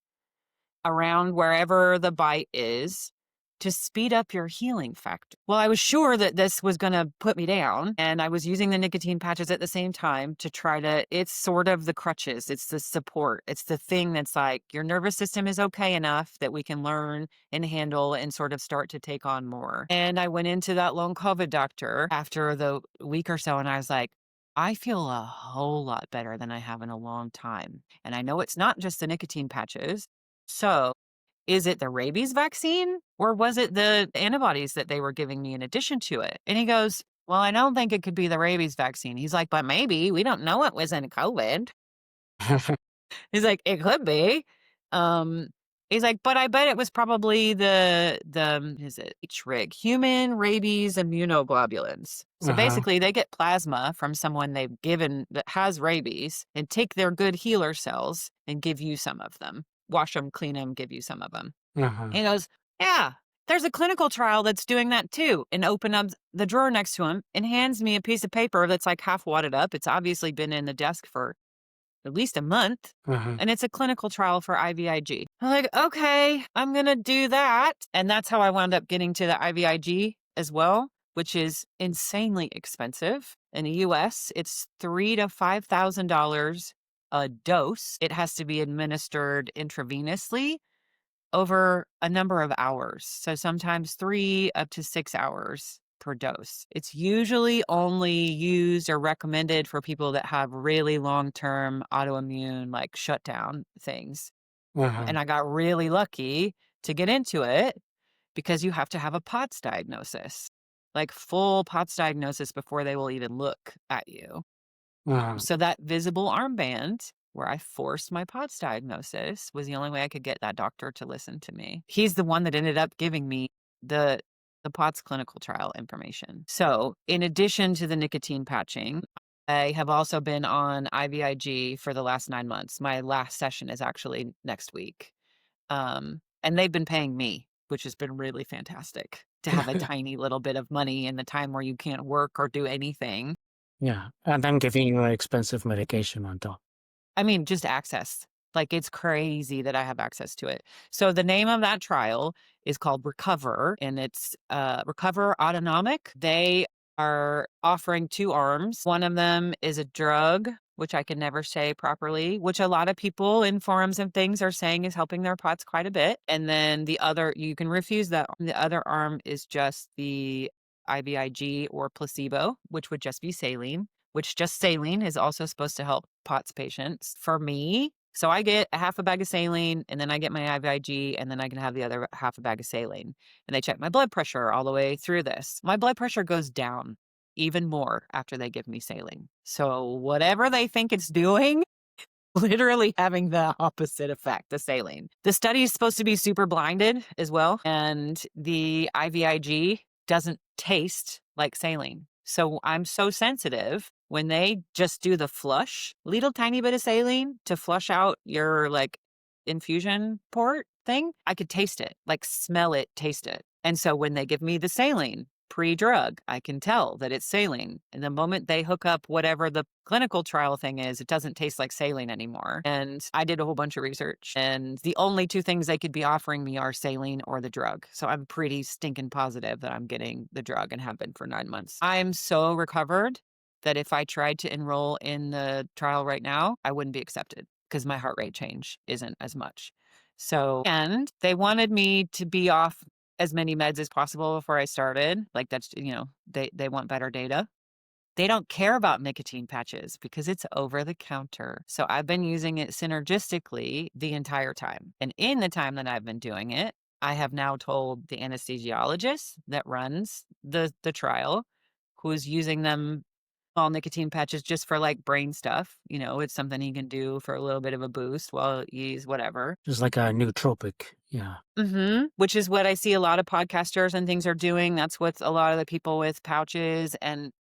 around wherever the bite is to speed up your healing factor. Well, I was sure that this was going to put me down, and I was using the nicotine patches at the same time to try to, it's sort of the crutches, it's the support, it's the thing that's like your nervous system is okay enough that we can learn and handle and sort of start to take on more. And I went into that long COVID doctor after the week or so, and I was like, I feel a whole lot better than I have in a long time. And I know it's not just the nicotine patches. So is it the rabies vaccine or was it the antibodies that they were giving me in addition to it? And he goes, well, I don't think it could be the rabies vaccine. He's like, but maybe we don't know it was in COVID. He's like, it could be. Um, he's like, but I bet it was probably the is it HRIG, human rabies immunoglobulins. So Uh-huh. basically they get plasma from someone they've given that has rabies and take their good healer cells and give you some of them. Wash them, clean them, give you some of them. Uh-huh. He goes, yeah, there's a clinical trial that's doing that too. And open up the drawer next to him and hands me a piece of paper that's like half wadded up. It's obviously been in the desk for at least a month. Uh-huh. And it's a clinical trial for IVIG. I'm like, okay, I'm going to do that. And that's how I wound up getting to the IVIG as well, which is insanely expensive. In the US, it's $3,000 to $5,000 a dose. It has to be administered intravenously over a number of hours. So sometimes 3 up to 6 hours per dose. It's usually only used or recommended for people that have really long-term autoimmune, like, shutdown things. Uh-huh. And I got really lucky to get into it because you have to have a POTS diagnosis, like full POTS diagnosis before they will even look at you. Uh-huh. So that visible armband where I forced my POTS diagnosis was the only way I could get that doctor to listen to me. He's the one that ended up giving me the the POTS clinical trial information. So, in addition to the nicotine patching, I have also been on IVIG for the last 9 months. My last session is actually next week. And they've been paying me, which has been really fantastic to have a tiny little bit of money in the time where you can't work or do anything. Yeah, and then giving you expensive medication on top. I mean, just access. Like, it's crazy that I have access to it. So the name of that trial is called Recover, and it's Recover Autonomic. They are offering 2 arms. One of them is a drug, which I can never say properly, which a lot of people in forums and things are saying is helping their POTS quite a bit. And then the other, you can refuse that. The other arm is just the IVIG or placebo, which would just be saline, which just saline is also supposed to help POTS patients. For me, so I get a half a bag of saline, and then I get my IVIG, and then I can have the other half a bag of saline. And they check my blood pressure all the way through this. My blood pressure goes down even more after they give me saline. So whatever they think it's doing, literally having the opposite effect, the saline. The study is supposed to be super blinded as well, and the IVIG doesn't taste like saline. So I'm so sensitive when they just do the flush, little tiny bit of saline to flush out your like infusion port thing, I could taste it, like smell it, taste it. And so when they give me the saline pre-drug, I can tell that it's saline. And the moment they hook up whatever the clinical trial thing is, it doesn't taste like saline anymore. And I did a whole bunch of research, and the only 2 things they could be offering me are saline or the drug. So I'm pretty stinking positive that I'm getting the drug and have been for 9 months. I'm so recovered that if I tried to enroll in the trial right now, I wouldn't be accepted because my heart rate change isn't as much. So, and they wanted me to be off as many meds as possible before I started. Like, that's, they want better data. They don't care about nicotine patches because it's over the counter. So I've been using it synergistically the entire time. And in the time that I've been doing it, I have now told the anesthesiologist that runs the trial, who's using them all nicotine patches just for like brain stuff. It's something he can do for a little bit of a boost while he's whatever. Just like a nootropic. Yeah. Which is what I see a lot of podcasters and things are doing. That's what a lot of the people with pouches, and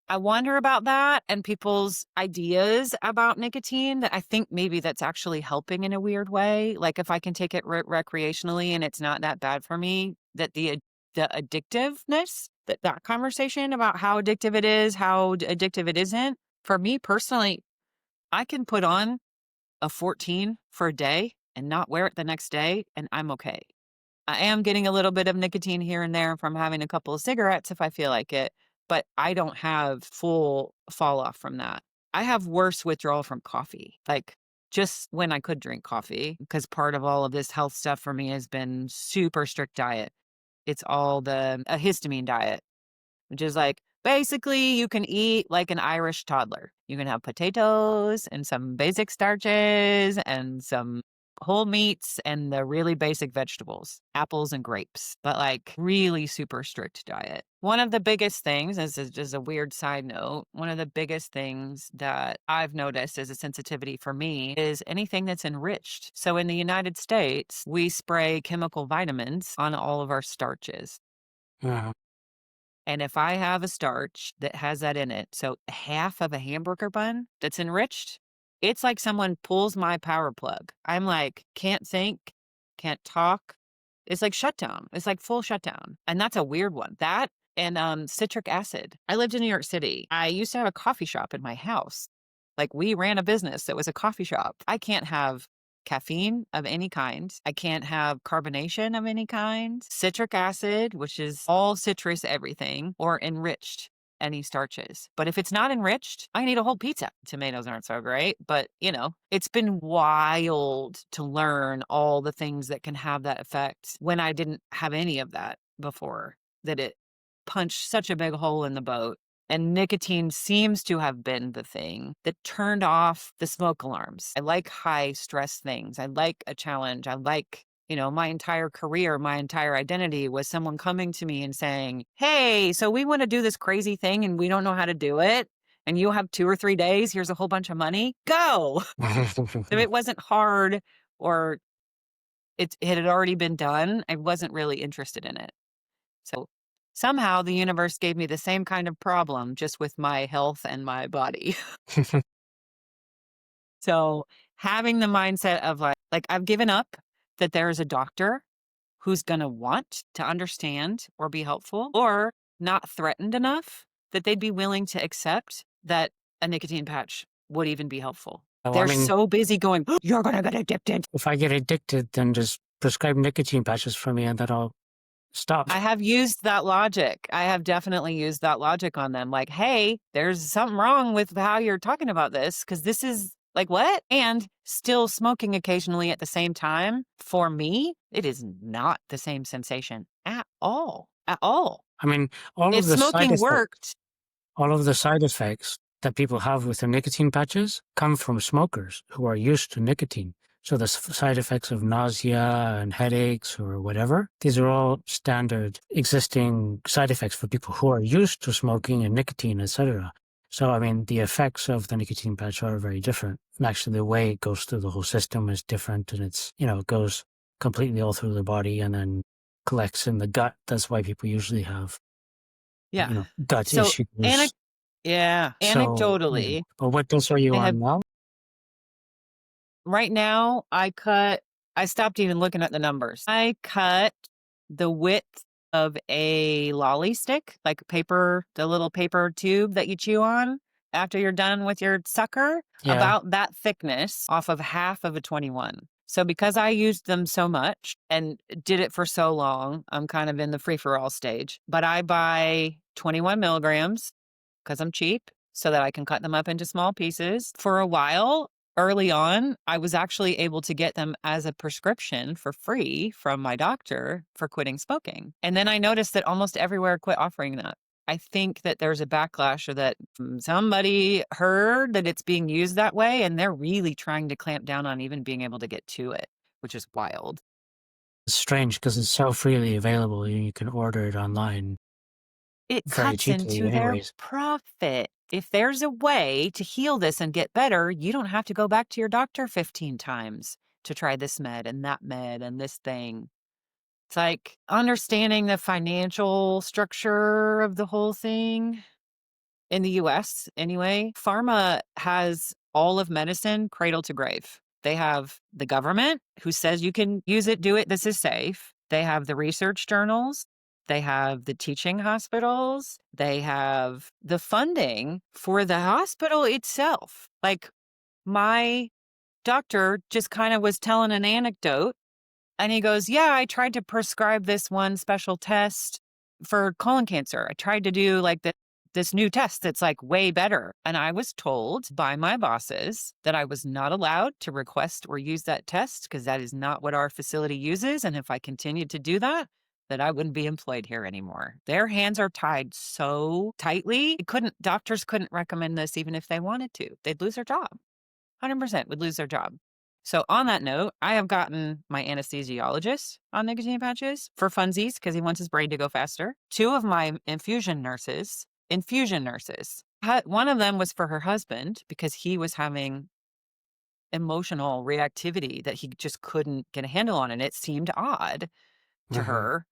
I wonder about that and people's ideas about nicotine, that I think maybe that's actually helping in a weird way. Like, if I can take it recreationally and it's not that bad for me, that the addictiveness, that conversation about how addictive it is, how addictive it isn't. For me personally, I can put on a 14 for a day and not wear it the next day, and I'm okay. I am getting a little bit of nicotine here and there from having a couple of cigarettes if I feel like it, but I don't have full fall off from that. I have worse withdrawal from coffee, like just when I could drink coffee, because part of all of this health stuff for me has been super strict diet. It's all a histamine diet, which is like basically you can eat like an Irish toddler. You can have potatoes and some basic starches and some whole meats and the really basic vegetables, apples and grapes, but like really super strict diet. One of the biggest things, this is just a weird side note, one of the biggest things that I've noticed as a sensitivity for me is anything that's enriched. So in the United States, we spray chemical vitamins on all of our starches. Uh-huh. And if I have a starch that has that in it, so half of a hamburger bun that's enriched, it's like someone pulls my power plug. I'm like, can't think, can't talk. It's like shutdown. It's like full shutdown. And that's a weird one. That and citric acid. I lived in New York City. I used to have a coffee shop in my house. Like, we ran a business that was a coffee shop. I can't have caffeine of any kind. I can't have carbonation of any kind. Citric acid, which is all citrus everything, or enriched. any starches. But if it's not enriched, I can eat a whole pizza. Tomatoes aren't so great, but it's been wild to learn all the things that can have that effect when I didn't have any of that before, that it punched such a big hole in the boat. And nicotine seems to have been the thing that turned off the smoke alarms. I like high stress things. I like a challenge. I like, my entire career, my entire identity was someone coming to me and saying, hey, so we want to do this crazy thing and we don't know how to do it. And you have 2 or 3 days. Here's a whole bunch of money. Go. If it wasn't hard or it had already been done, I wasn't really interested in it. So somehow the universe gave me the same kind of problem, just with my health and my body. So having the mindset of like I've given up that there's a doctor who's going to want to understand or be helpful, or not threatened enough that they'd be willing to accept that a nicotine patch would even be helpful. Oh, I They're mean, so busy going, you're going to get addicted. if I get addicted, then just prescribe nicotine patches for me and then I'll stop. I have used that logic. I have definitely used that logic on them. Like, hey, there's something wrong with how you're talking about this, because this is like, what? And still smoking occasionally at the same time, for me, it is not the same sensation at all. At all. I mean, If smoking worked, all of the side effects that people have with the nicotine patches come from smokers who are used to nicotine. So the side effects of nausea and headaches or whatever, these are all standard existing side effects for people who are used to smoking and nicotine, etc. So, I mean, the effects of the nicotine patch are very different. And actually, the way it goes through the whole system is different. And it's, it goes completely all through the body and then collects in the gut. That's why people usually have, yeah. gut So, issues. anecdotally, But what dose are you on now? right now, I stopped even looking at the numbers. I cut the width of a lolly stick, like paper, the little paper tube that you chew on after you're done with your sucker, about that thickness off of half of a 21. So because I used them so much and did it for so long, I'm kind of in the free-for-all stage. But I buy 21 milligrams because I'm cheap, so that I can cut them up into small pieces. For a while, early on, I was actually able to get them as a prescription for free from my doctor for quitting smoking. And then I noticed that almost everywhere quit offering that. I think that there's a backlash, or that somebody heard that it's being used that way, and they're really trying to clamp down on even being able to get to it, which is wild. It's strange because it's so freely available. You can order it online. It Very cuts cheaply into their anyways. profit. If there's a way to heal this and get better, you don't have to go back to your doctor 15 times to try this med and that med and this thing. It's like understanding the financial structure of the whole thing. In the US, anyway, pharma has all of medicine cradle to grave. They have the government who says you can use it, do it, this is safe. They have the research journals. They have the teaching hospitals. They have the funding for the hospital itself. Like, my doctor just kind of was telling an anecdote, and he goes, yeah, I tried to prescribe this one special test for colon cancer. I tried to do like this new test that's like way better. And I was told by my bosses that I was not allowed to request or use that test because that is not what our facility uses. And if I continued to do that, that I wouldn't be employed here anymore. Their hands are tied so tightly. Doctors couldn't recommend this even if they wanted to. They'd lose their job. 100% would lose their job. So on that note, I have gotten my anesthesiologist on nicotine patches for funsies because he wants his brain to go faster. 2 of my infusion nurses. One of them was for her husband because he was having emotional reactivity that he just couldn't get a handle on. And it seemed odd to her,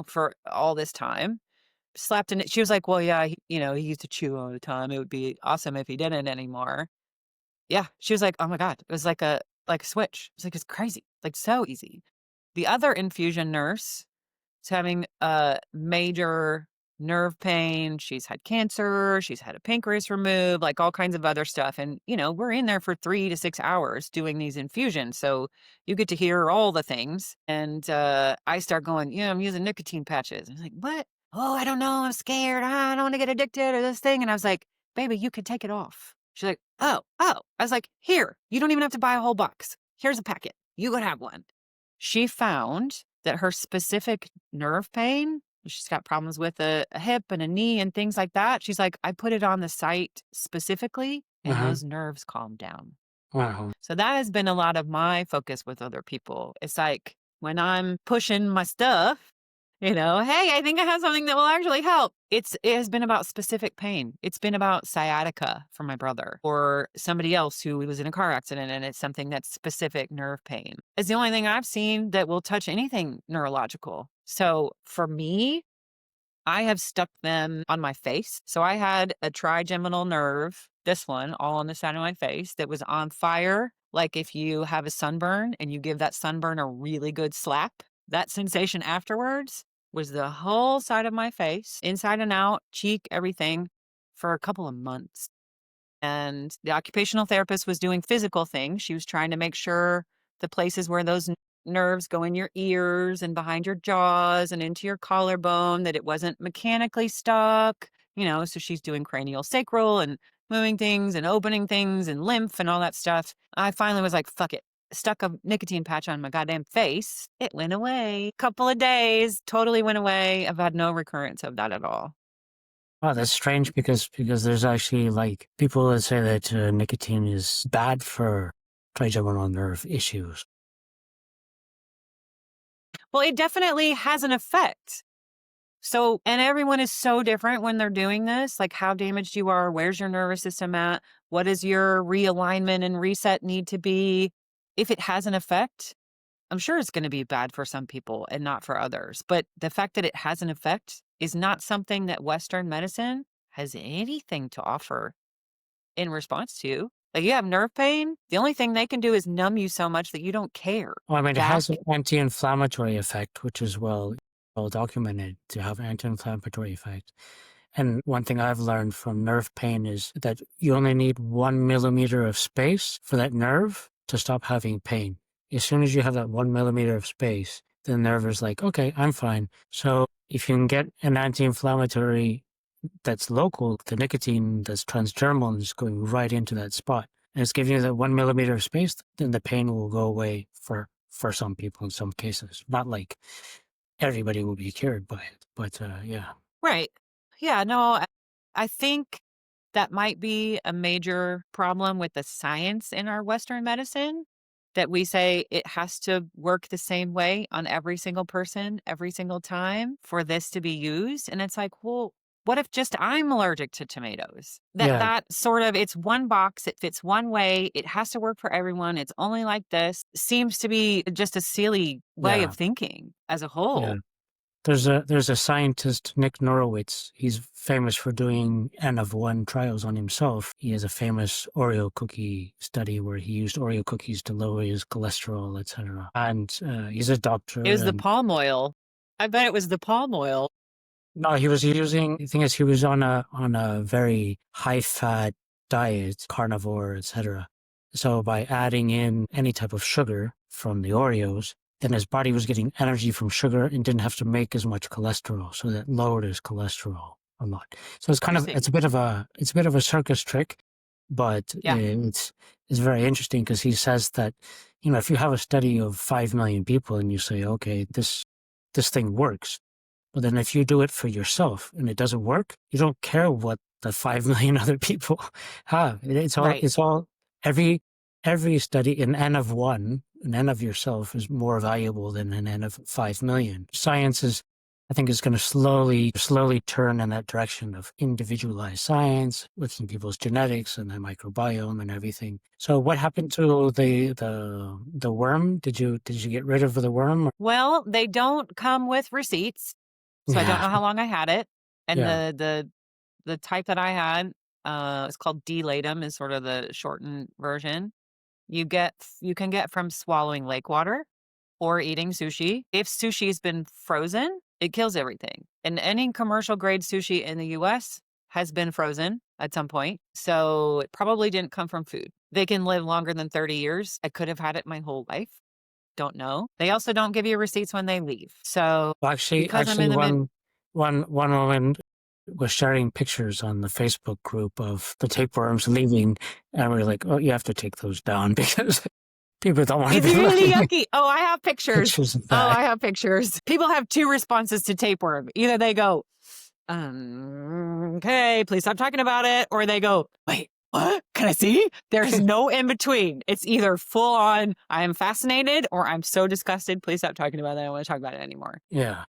for all this time. Slapped in it. She was like, well, yeah, he used to chew all the time. It would be awesome if he didn't anymore. Yeah. She was like, oh my God. It was like a switch. It's like, it's crazy. Like, so easy. The other infusion nurse is having a major nerve pain. She's had cancer. She's had a pancreas removed, like all kinds of other stuff. And, we're in there for 3 to 6 hours doing these infusions. So you get to hear all the things. And I start going, I'm using nicotine patches. I was like, what? "Oh, I don't know. I'm scared. I don't want to get addicted or this thing." And I was like, "Baby, you can take it off." She's like, "Oh, oh." I was like, "Here, you don't even have to buy a whole box. Here's a packet. You could have one." She found that her specific nerve pain, she's got problems with a hip and a knee and things like that. She's like, "I put it on the site specifically and Uh-huh. those nerves calmed down." Wow. So that has been a lot of my focus with other people. It's like when I'm pushing my stuff, hey, I think I have something that will actually help. It has been about specific pain. It's been about sciatica for my brother or somebody else who was in a car accident, and it's something that's specific nerve pain. It's the only thing I've seen that will touch anything neurological. So for me, I have stuck them on my face. So I had a trigeminal nerve, this one, all on the side of my face that was on fire. Like if you have a sunburn and you give that sunburn a really good slap, that sensation afterwards was the whole side of my face, inside and out, cheek, everything, for a couple of months. And the occupational therapist was doing physical things. She was trying to make sure the places where those nerves go in your ears and behind your jaws and into your collarbone, that it wasn't mechanically stuck, so she's doing cranial sacral and moving things and opening things and lymph and all that stuff. I finally was like, fuck it. Stuck a nicotine patch on my goddamn face. It went away. Couple of days, totally went away. I've had no recurrence of that at all. Wow, that's strange because there's actually like people that say that nicotine is bad for trigeminal nerve issues. Well, it definitely has an effect. So, and everyone is so different when they're doing this, like how damaged you are, where's your nervous system at, what does your realignment and reset need to be? If it has an effect, I'm sure it's going to be bad for some people and not for others. But the fact that it has an effect is not something that Western medicine has anything to offer in response to. Like you have nerve pain, the only thing they can do is numb you so much that you don't care. Well, I mean, it Back, has an anti-inflammatory effect, which is well documented to have anti-inflammatory effect. And one thing I've learned from nerve pain is that you only need 1 millimeter of space for that nerve to stop having pain. As soon as you have that 1 millimeter of space, the nerve is like, okay, I'm fine. So if you can get an anti-inflammatory that's local, the nicotine that's transdermal is going right into that spot. And it's giving you that 1 millimeter of space, then the pain will go away for some people in some cases. Not like everybody will be cured by it, but yeah. right. Yeah, no, I think that might be a major problem with the science in our Western medicine, that we say it has to work the same way on every single person every single time for this to be used. And it's like, well, what if just I'm allergic to tomatoes? Yeah, That sort of, it's one box, it fits one way, it has to work for everyone. It's only like this. Seems to be just a silly way yeah, of thinking as a yeah. whole. There's a scientist, Nick Norowitz. He's famous for doing N of 1 trials on himself. He has a famous Oreo cookie study where he used Oreo cookies to lower his cholesterol, etc. And he's a It doctor. was the And palm oil. I bet it was the palm oil. no, he was using. The thing is, he was on a very high fat diet, carnivore, etc. So by adding in any type of sugar from the Oreos, then his body was getting energy from sugar and didn't have to make as much cholesterol, so that lowered his cholesterol a lot. So Interesting. it's a bit of a circus trick, but Yeah, it's very interesting because he says that, if you have a study of 5 million people and you say, okay, this thing works, but then if you do it for yourself and it doesn't work, you don't care what the 5 million other people have. right. It's all every study, an N of 1, an N of yourself is more valuable than an N of 5 million. Science is, I think, is going to slowly turn in that direction of individualized science, looking at people's genetics and their microbiome and everything. So what happened to the worm? Did you get rid of the worm? Well, they don't come with receipts, so I don't Yeah, know how long I had it. And yeah. the type that I had, it's called D-latum, is sort of the shortened version. You can get from swallowing lake water or eating sushi. If sushi's been frozen, it kills everything. And any commercial grade sushi in the US has been frozen at some point. So it probably didn't come from food. They can live longer than 30 years. I could have had it my whole life. Don't know. They also don't give you receipts when they leave. So Well, because I'm in the mid, one woman was sharing pictures on the Facebook group of the tapeworms leaving, and we are like, "Oh, you have to take those down because people don't want to It's be really looking at yucky. Oh, I have pictures. pictures of Oh, that." I have pictures. People have two responses to tapeworm. Either they go, okay, please stop talking about it. Or they go, wait, what? Can I see? There's no in between. It's either full on, I am fascinated, or I'm so disgusted. Please stop talking about it. I don't want to talk about it anymore. Yeah.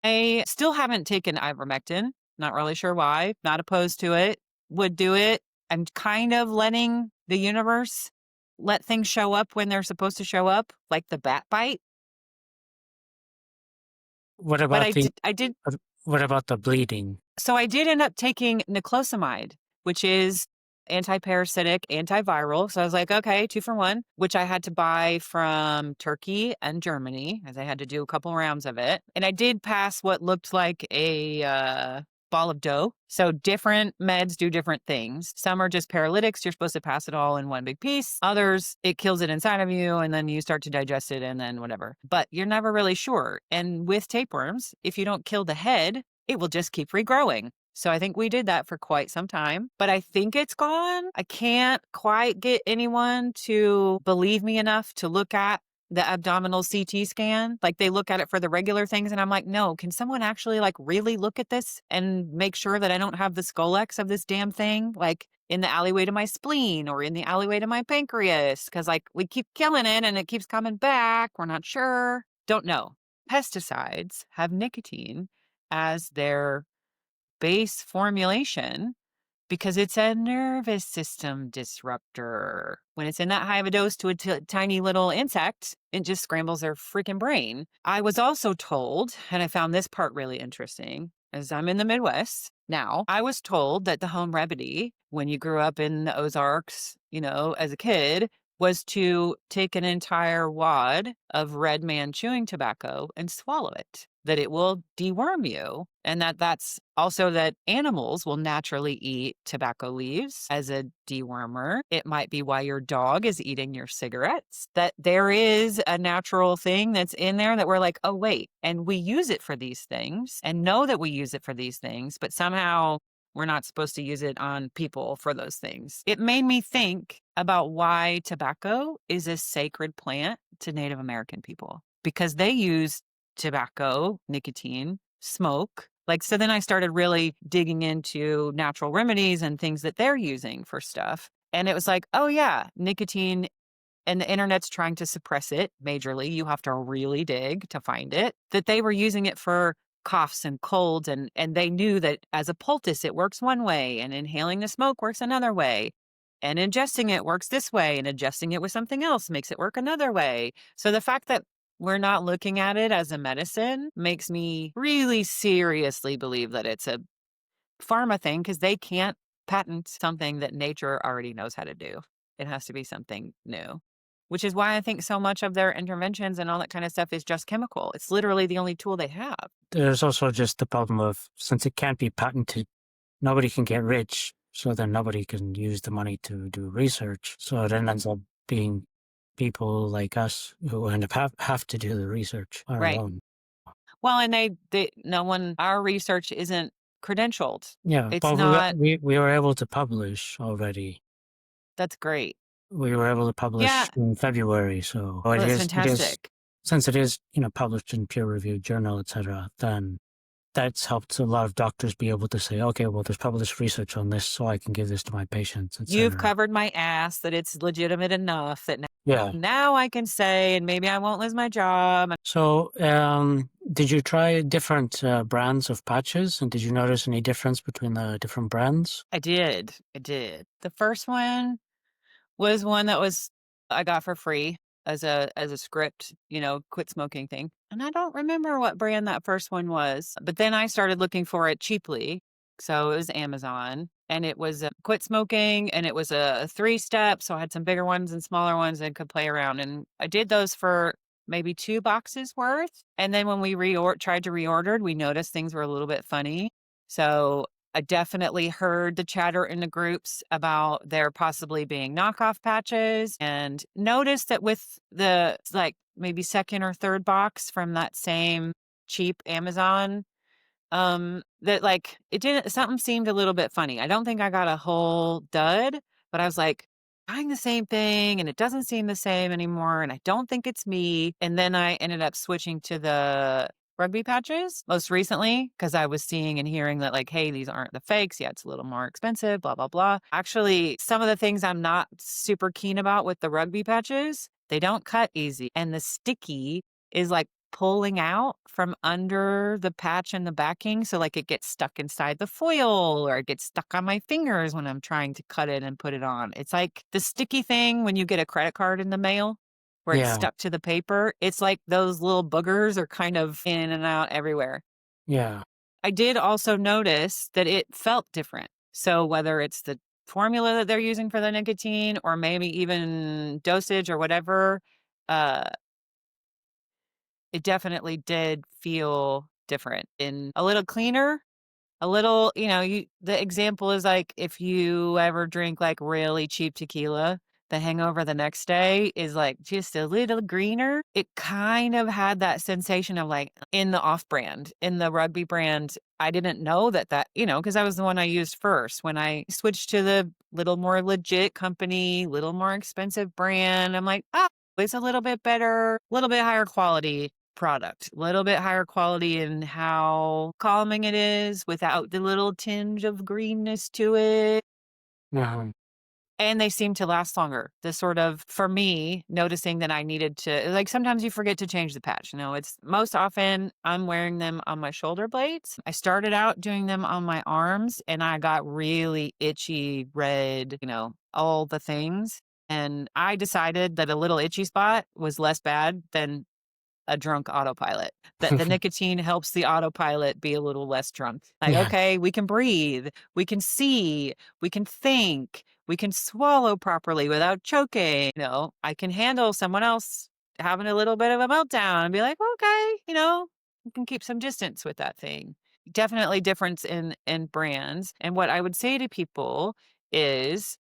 I still haven't taken ivermectin. Not really sure why. Not opposed to it. Would do it. I'm kind of letting the universe let things show up when they're supposed to show up, like the bat bite. What But about I did. what about the bleeding? So I did end up taking niclosamide, which is anti-parasitic, antiviral. So I was like, okay, 2 for 1, which I had to buy from Turkey and Germany, as I had to do a couple rounds of it. And I did pass what looked like a ball of dough. So different meds do different things. Some are just paralytics. You're supposed to pass it all in one big piece. Others, it kills it inside of you and then you start to digest it and then whatever. But you're never really sure. And with tapeworms, if you don't kill the head, it will just keep regrowing. So I think we did that for quite some time, but I think it's gone. I can't quite get anyone to believe me enough to look at the abdominal CT scan. Like they look at it for the regular things. And I'm like, no, can someone actually like really look at this and make sure that I don't have the scolex of this damn thing? Like in the alleyway to my spleen or in the alleyway to my pancreas. Cause like we keep killing it and it keeps coming back. We're not sure. Don't know. Pesticides have nicotine as their base formulation because it's a nervous system disruptor. When it's in that high of a dose to a tiny little insect, it just scrambles their freaking brain. I was also told, and I found this part really interesting, as I'm in the Midwest now, I was told that the home remedy when you grew up in the Ozarks, as a kid, was to take an entire wad of red man chewing tobacco and swallow it, that it will deworm you. And that's also that animals will naturally eat tobacco leaves as a dewormer. It might be why your dog is eating your cigarettes, that there is a natural thing that's in there that we're like, oh, wait, and we use it for these things and know that we use it for these things, but somehow we're not supposed to use it on people for those things. It made me think about why tobacco is a sacred plant to Native American people, because they use tobacco, nicotine, smoke. So then I started really digging into natural remedies and things that they're using for stuff. And it was like, oh yeah, nicotine, and the internet's trying to suppress it majorly. You have to really dig to find it. That they were using it for coughs and colds, and they knew that as a poultice it works one way, and inhaling the smoke works another way, and ingesting it works this way, and ingesting it with something else makes it work another way. So the fact that we're not looking at it as a medicine makes me really seriously believe that it's a pharma thing, because they can't patent something that nature already knows how to do. It has to be something new, which is why I think so much of their interventions and all that kind of stuff is just chemical. It's literally the only tool they have. There's also just the problem of, since it can't be patented, nobody can get rich, so then nobody can use the money to do research. So it then ends up being people like us who end up have to do the research on our own. Well, and no one, our research isn't credentialed. Yeah, it's but not. we were able to publish already. That's great. We were able to publish in February, so that's fantastic. Since it is, published in peer-reviewed journal, etc., then that's helped a lot of doctors be able to say, okay, well, there's published research on this, so I can give this to my patients, etc. You've covered my ass that it's legitimate enough that now I can say, and maybe I won't lose my job. So, did you try different brands of patches, and did you notice any difference between the different brands? I did. The first one was one that I got for free as a script, quit smoking thing. And I don't remember what brand that first one was, but then I started looking for it cheaply. So it was Amazon, and it was quit smoking, and it was a 3-step. So I had some bigger ones and smaller ones and could play around. And I did those for maybe 2 boxes worth. And then when we tried to reorder, we noticed things were a little bit funny. So I definitely heard the chatter in the groups about there possibly being knockoff patches, and noticed that with the maybe second or third box from that same cheap Amazon that like it didn't something seemed a little bit funny. I don't think I got a whole dud, but I was like buying the same thing and it doesn't seem the same anymore. And I don't think it's me. And then I ended up switching to the rugby patches most recently because I was seeing and hearing that, like, hey, these aren't the fakes. Yeah, it's a little more expensive, blah, blah, blah. Actually, some of the things I'm not super keen about with the rugby patches, they don't cut easy. And the sticky is like pulling out from under the patch and the backing. So like it gets stuck inside the foil or it gets stuck on my fingers when I'm trying to cut it and put it on. It's like the sticky thing when you get a credit card in the mail where it's Yeah. stuck to the paper. It's like those little boogers are kind of in and out everywhere. Yeah. I did also notice that it felt different. So whether it's the formula that they're using for the nicotine or maybe even dosage or whatever, uh, it definitely did feel different and a little cleaner, a little, the example is like if you ever drink like really cheap tequila, the hangover the next day is like just a little greener. It kind of had that sensation of like in the off brand, in the rugby brand. I didn't know because I was the one I used first. When I switched to the little more legit company, little more expensive brand, I'm like, oh, it's a little bit better, a little bit higher quality product, a little bit higher quality in how calming it is without the little tinge of greenness to it. Uh-huh. And they seem to last longer. The sort of, for me, noticing that I needed to, like sometimes you forget to change the patch. It's most often I'm wearing them on my shoulder blades. I started out doing them on my arms and I got really itchy, red, all the things. And I decided that a little itchy spot was less bad than a drunk autopilot, that the nicotine helps the autopilot be a little less drunk. Like, Yeah. okay, we can breathe, we can see, we can think, we can swallow properly without choking. I can handle someone else having a little bit of a meltdown and be like, okay, you can keep some distance with that thing. Definitely difference in brands. And what I would say to people is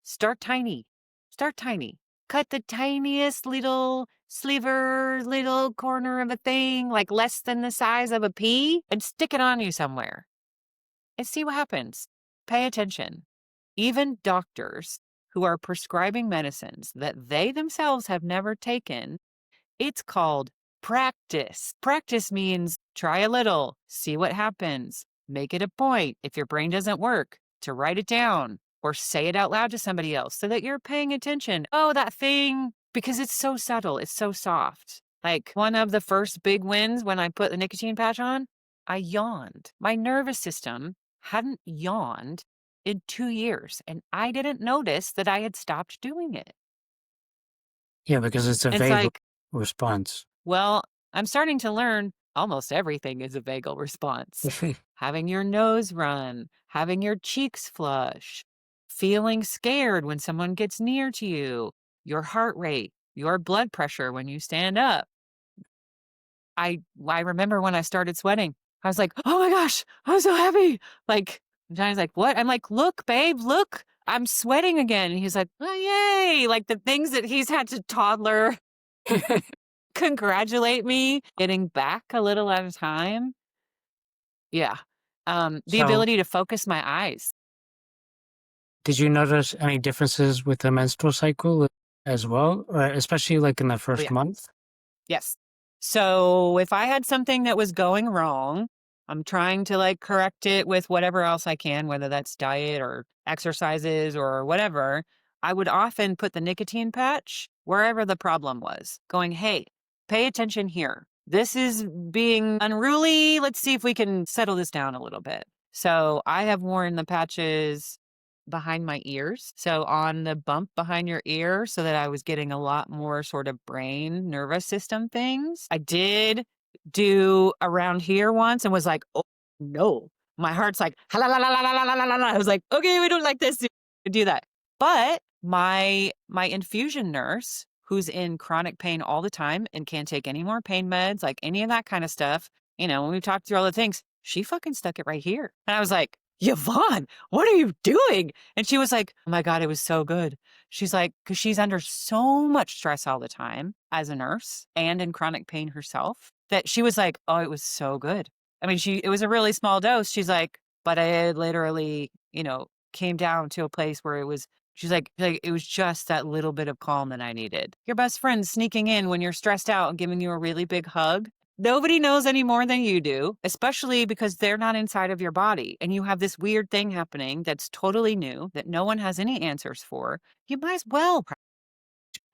start tiny. Start tiny. Cut the tiniest little sliver, little corner of a thing, like less than the size of a pea, and stick it on you somewhere and see what happens. Pay attention. Even doctors who are prescribing medicines that they themselves have never taken, it's called practice. Practice means try a little, see what happens, make it a point, if your brain doesn't work, to write it down or say it out loud to somebody else so that you're paying attention. Oh, that thing, because it's so subtle, it's so soft. Like one of the first big wins when I put the nicotine patch on, I yawned. My nervous system hadn't yawned in 2 years, and I didn't notice that I had stopped doing it. Yeah, because it's a And it's vagal like, response. well, I'm starting to learn almost everything is a vagal response. Having your nose run, having your cheeks flush, feeling scared when someone gets near to you, your heart rate, your blood pressure when you stand up. I remember when I started sweating, I was like, oh my gosh, I'm so happy. Like, Johnny's like, what? I'm like, look, babe, look, I'm sweating again. And he's like, oh, yay. Like the things that he's had to toddler congratulate me getting back a little at a time. Yeah. The So, ability to focus my eyes. did you notice any differences with the menstrual cycle as well, or especially like in the Oh, first yeah. month? Yes. So if I had something that was going wrong, I'm trying to like correct it with whatever else I can, whether that's diet or exercises or whatever. I would often put the nicotine patch wherever the problem was, going, hey, pay attention here. This is being unruly. Let's see if we can settle this down a little bit. So I have worn the patches behind my ears. So on the bump behind your ear, so that I was getting a lot more sort of brain nervous system things. I did do around here once and was like, oh no. My heart's like, la la la la la la la la la. I was like, okay, we don't like this. Do that. But my infusion nurse, who's in chronic pain all the time and can't take any more pain meds, like any of that kind of stuff, when we talked through all the things, she fucking stuck it right here. And I was like, Yvonne, what are you doing? And she was like, oh my God, it was so good. She's like, because she's under so much stress all the time as a nurse and in chronic pain herself, that she was like, oh, it was so good. I mean, it was a really small dose. She's like, but I had literally, came down to a place where she's like, it was just that little bit of calm that I needed. Your best friend sneaking in when you're stressed out and giving you a really big hug. Nobody knows any more than you do, especially because they're not inside of your body. And you have this weird thing happening that's totally new that no one has any answers for. You might as well.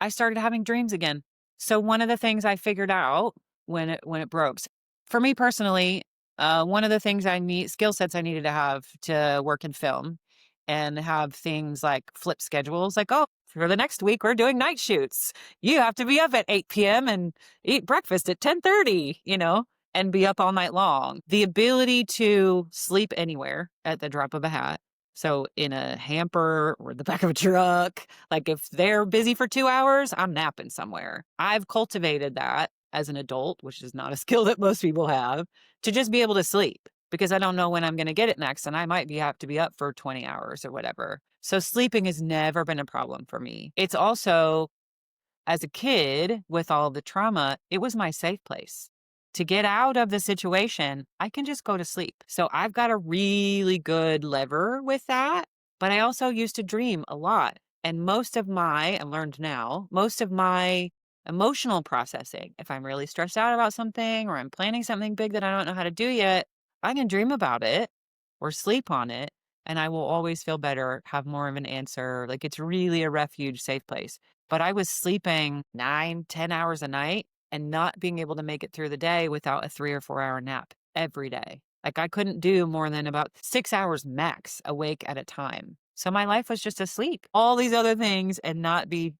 I started having dreams again. So one of the things I figured out when it broke, for me personally, one of the things skill sets I needed to have to work in film and have things like flip schedules, like, oh, for the next week, we're doing night shoots. You have to be up at 8 p.m. and eat breakfast at 10:30, and be up all night long. The ability to sleep anywhere at the drop of a hat. So in a hamper or the back of a truck, like if they're busy for 2 hours, I'm napping somewhere. I've cultivated that as an adult, which is not a skill that most people have, to just be able to sleep because I don't know when I'm going to get it next. And I might have to be up for 20 hours or whatever. So sleeping has never been a problem for me. It's also, as a kid with all the trauma, it was my safe place. To get out of the situation, I can just go to sleep. So I've got a really good lever with that. But I also used to dream a lot. And I learned now, most of my emotional processing, if I'm really stressed out about something or I'm planning something big that I don't know how to do yet, I can dream about it or sleep on it. And I will always feel better, have more of an answer. Like it's really a refuge, safe place. But I was sleeping 9, 10 hours a night and not being able to make it through the day without a 3 or 4 hour nap every day. Like I couldn't do more than about 6 hours max awake at a time. So my life was just asleep, all these other things and not be,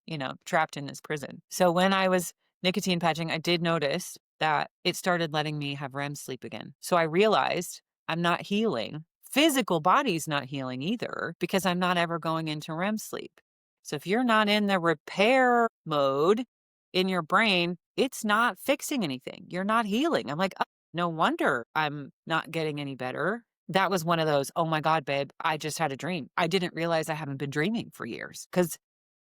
trapped in this prison. So when I was nicotine patching, I did notice that it started letting me have REM sleep again. So I realized I'm not healing. Physical body's not healing either because I'm not ever going into REM sleep. So if you're not in the repair mode in your brain, it's not fixing anything. You're not healing. I'm like, oh, no wonder I'm not getting any better. That was one of those, oh my God, babe, I just had a dream. I didn't realize I haven't been dreaming for years because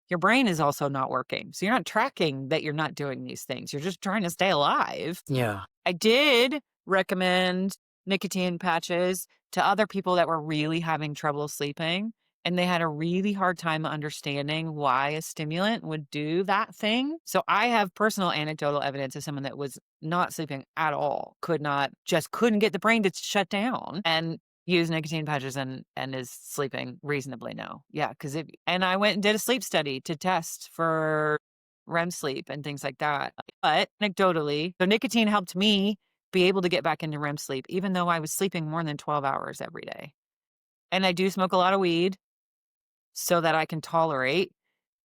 your brain is also not working. So you're not tracking that you're not doing these things. You're just trying to stay alive. Yeah. I did recommend nicotine patches to other people that were really having trouble sleeping. And they had a really hard time understanding why a stimulant would do that thing. So I have personal anecdotal evidence of someone that was not sleeping at all, couldn't get the brain to shut down and use nicotine patches and is sleeping reasonably now. Yeah, and I went and did a sleep study to test for REM sleep and things like that. But anecdotally, so nicotine helped me be able to get back into REM sleep, even though I was sleeping more than 12 hours every day. And I do smoke a lot of weed so that I can tolerate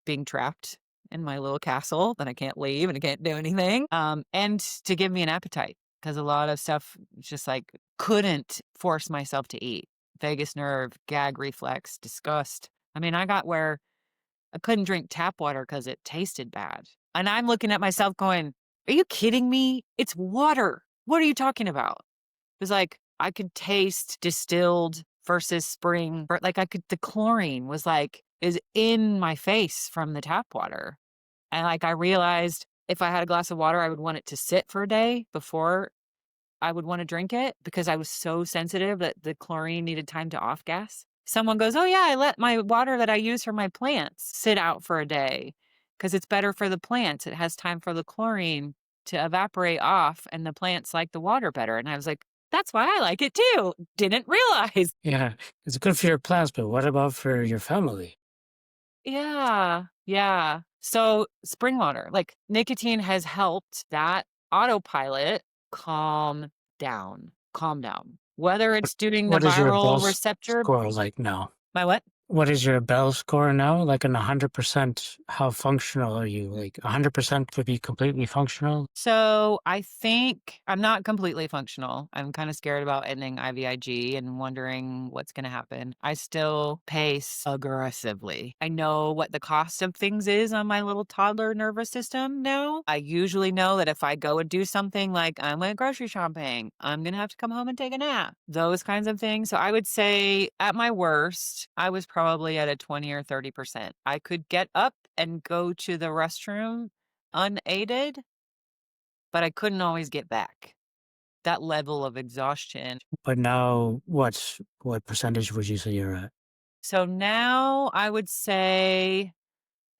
being trapped in my little castle that I can't leave and I can't do anything. And to give me an appetite because a lot of stuff just like couldn't force myself to eat. Vagus nerve, gag reflex, disgust. I mean, I got where I couldn't drink tap water because it tasted bad. And I'm looking at myself going, are you kidding me? It's water. What are you talking about? It was like I could taste distilled versus spring. The chlorine is in my face from the tap water. And I realized if I had a glass of water, I would want it to sit for a day before I would want to drink it because I was so sensitive that the chlorine needed time to off gas. Someone goes, oh yeah, I let my water that I use for my plants sit out for a day because it's better for the plants. It has time for the chlorine to evaporate off and the plants like the water better. And I was like, that's why I like it too. Didn't realize. Yeah. It's good for your plants, but what about for your family? Yeah. Yeah. So spring water, like nicotine has helped that autopilot calm down. Whether it's doing the What is your viral Bell's receptor, score like now? my what? What is your Bell score now? Like on 100%, how functional are you? Like 100% would be completely functional? So I think I'm not completely functional. I'm kind of scared about ending IVIG and wondering what's going to happen. I still pace aggressively. I know what the cost of things is on my little toddler nervous system now. I usually know that if I go and do something like I went grocery shopping, I'm going to have to come home and take a nap. Those kinds of things. So I would say at my worst, I was probably at a 20 or 30%. I could get up and go to the restroom unaided, but I couldn't always get back. that level of exhaustion. But now what percentage would you say you're at? So now I would say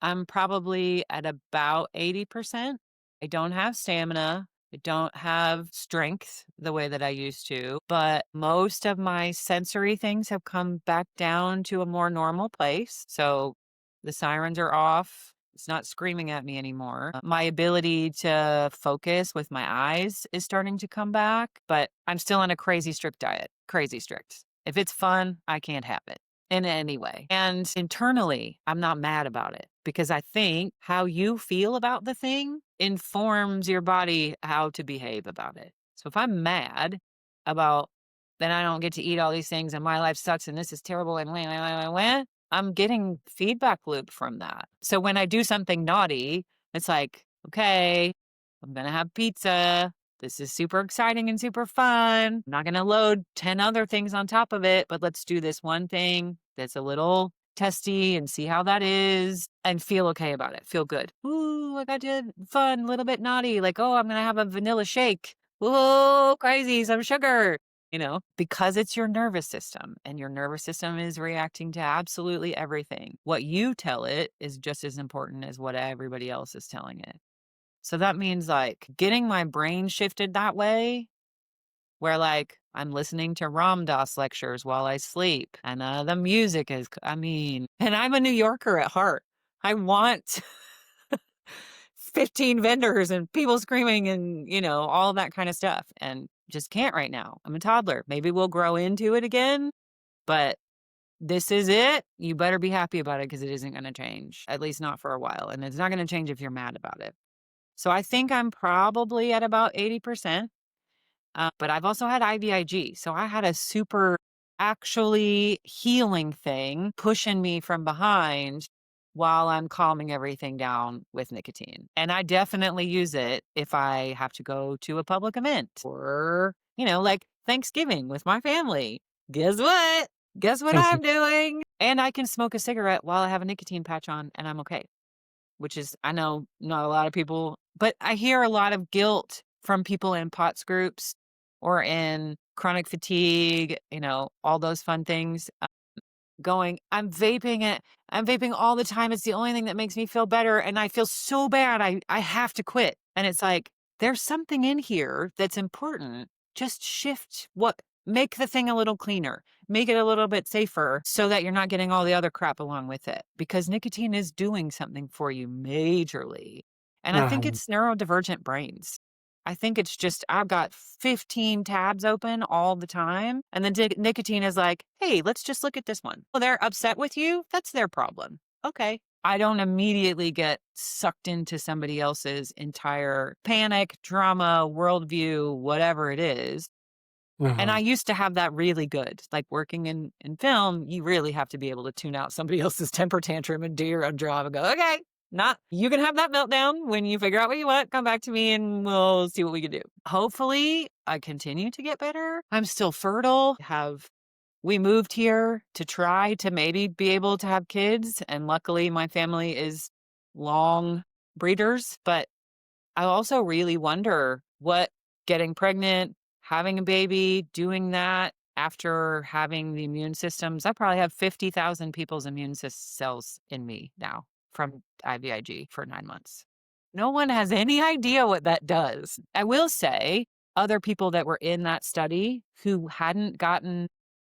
I'm probably at about 80%. I don't have stamina. I don't have strength the way that I used to, but most of my sensory things have come back down to a more normal place. So the sirens are off. It's not screaming at me anymore. My ability to focus with my eyes is starting to come back, but I'm still on a crazy strict diet. Crazy strict. If it's fun, I can't have it in any way. And internally, I'm not mad about it because I think how you feel about the thing informs your body how to behave about it. So if I'm mad about then I don't get to eat all these things and my life sucks and this is terrible and wah, wah, wah, wah, wah, I'm getting feedback loop from that. So when I do something naughty, it's like, okay, I'm going to have pizza. This is super exciting and super fun. I'm not going to load 10 other things on top of it, but let's do this one thing that's a little testy and see how that is and feel okay about it. Feel good. Ooh, like I did fun, a little bit naughty. Like, oh, I'm going to have a vanilla shake. Whoa, crazy, some sugar. Because it's your nervous system and your nervous system is reacting to absolutely everything. What you tell it is just as important as what everybody else is telling it. So that means like getting my brain shifted that way, where like I'm listening to Ram Dass lectures while I sleep and the music is, and I'm a New Yorker at heart. I want 15 vendors and people screaming and, all that kind of stuff. And just can't right now. I'm a toddler. Maybe we'll grow into it again, but this is it. You better be happy about it because it isn't going to change, at least not for a while. And it's not going to change if you're mad about it. So I think I'm probably at about 80%. But I've also had IVIG. So I had a super actually healing thing pushing me from behind while I'm calming everything down with nicotine. And I definitely use it if I have to go to a public event or, like Thanksgiving with my family. Guess what? Guess what I'm doing? And I can smoke a cigarette while I have a nicotine patch on and I'm okay, which is, I know not a lot of people, but I hear a lot of guilt from people in POTS groups or in chronic fatigue, all those fun things. Going, I'm vaping it. I'm vaping all the time. It's the only thing that makes me feel better. And I feel so bad. I have to quit. And it's like, there's something in here that's important. Just make the thing a little cleaner, make it a little bit safer so that you're not getting all the other crap along with it. Because nicotine is doing something for you majorly. And I think Uh-huh. it's neurodivergent brains. I think it's just, I've got 15 tabs open all the time. And then nicotine is like, hey, let's just look at this one. Well, they're upset with you. That's their problem. Okay. I don't immediately get sucked into somebody else's entire panic, drama, worldview, whatever it is. And I Uh-huh. used to have that really good. Like working in film, you really have to be able to tune out somebody else's temper tantrum and do your own job and go, okay, you can have that meltdown when you figure out what you want, come back to me and we'll see what we can do. Hopefully I continue to get better. I'm still fertile. We moved here to try to maybe be able to have kids. And luckily my family is long breeders, but I also really wonder what getting pregnant, having a baby, doing that after having the immune systems. I probably have 50,000 people's immune cells in me now from IVIG for 9 months. No one has any idea what that does. I will say, other people that were in that study who hadn't gotten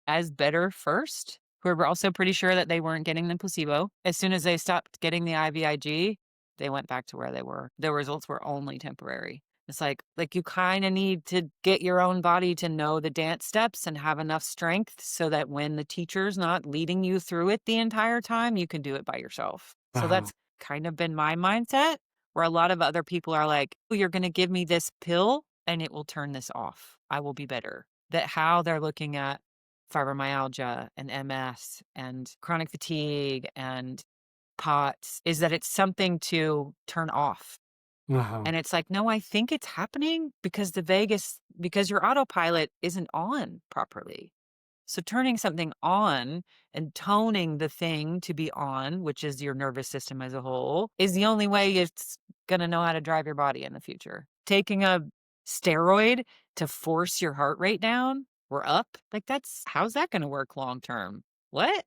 as better first, who were also pretty sure that they weren't getting the placebo, as soon as they stopped getting the IVIG, they went back to where they were. The results were only temporary. It's like you kind of need to get your own body to know the dance steps and have enough strength so that when the teacher's not leading you through it the entire time, you can do it by yourself. So Uh-huh. that's kind of been my mindset, where a lot of other people are like, oh, you're going to give me this pill and it will turn this off. I will be better. That how they're looking at fibromyalgia and MS and chronic fatigue and POTS is that it's something to turn off. Uh-huh. And it's like, no, I think it's happening because because your autopilot isn't on properly. So turning something on and toning the thing to be on, which is your nervous system as a whole, is the only way it's going to know how to drive your body in the future. Taking a steroid to force your heart rate down or up. Like, how's that going to work long term? What?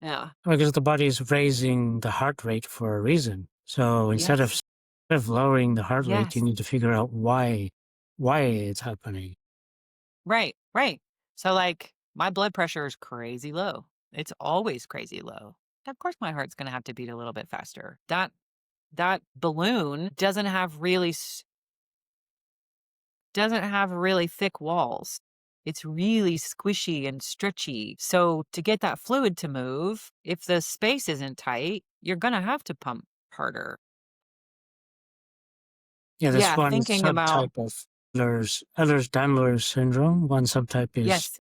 Yeah. Because the body is raising the heart rate for a reason. So Yes. instead of lowering the heart rate, you Yes. need to figure out why it's happening. Right. Right. So, like, my blood pressure is crazy low. It's always crazy low. Of course, my heart's going to have to beat a little bit faster. That balloon doesn't have really thick walls. It's really squishy and stretchy. So to get that fluid to move, if the space isn't tight, you're going to have to pump harder. Yeah, there's Yeah, one thinking about subtype of Ehlers-Danlos syndrome. One subtype yes,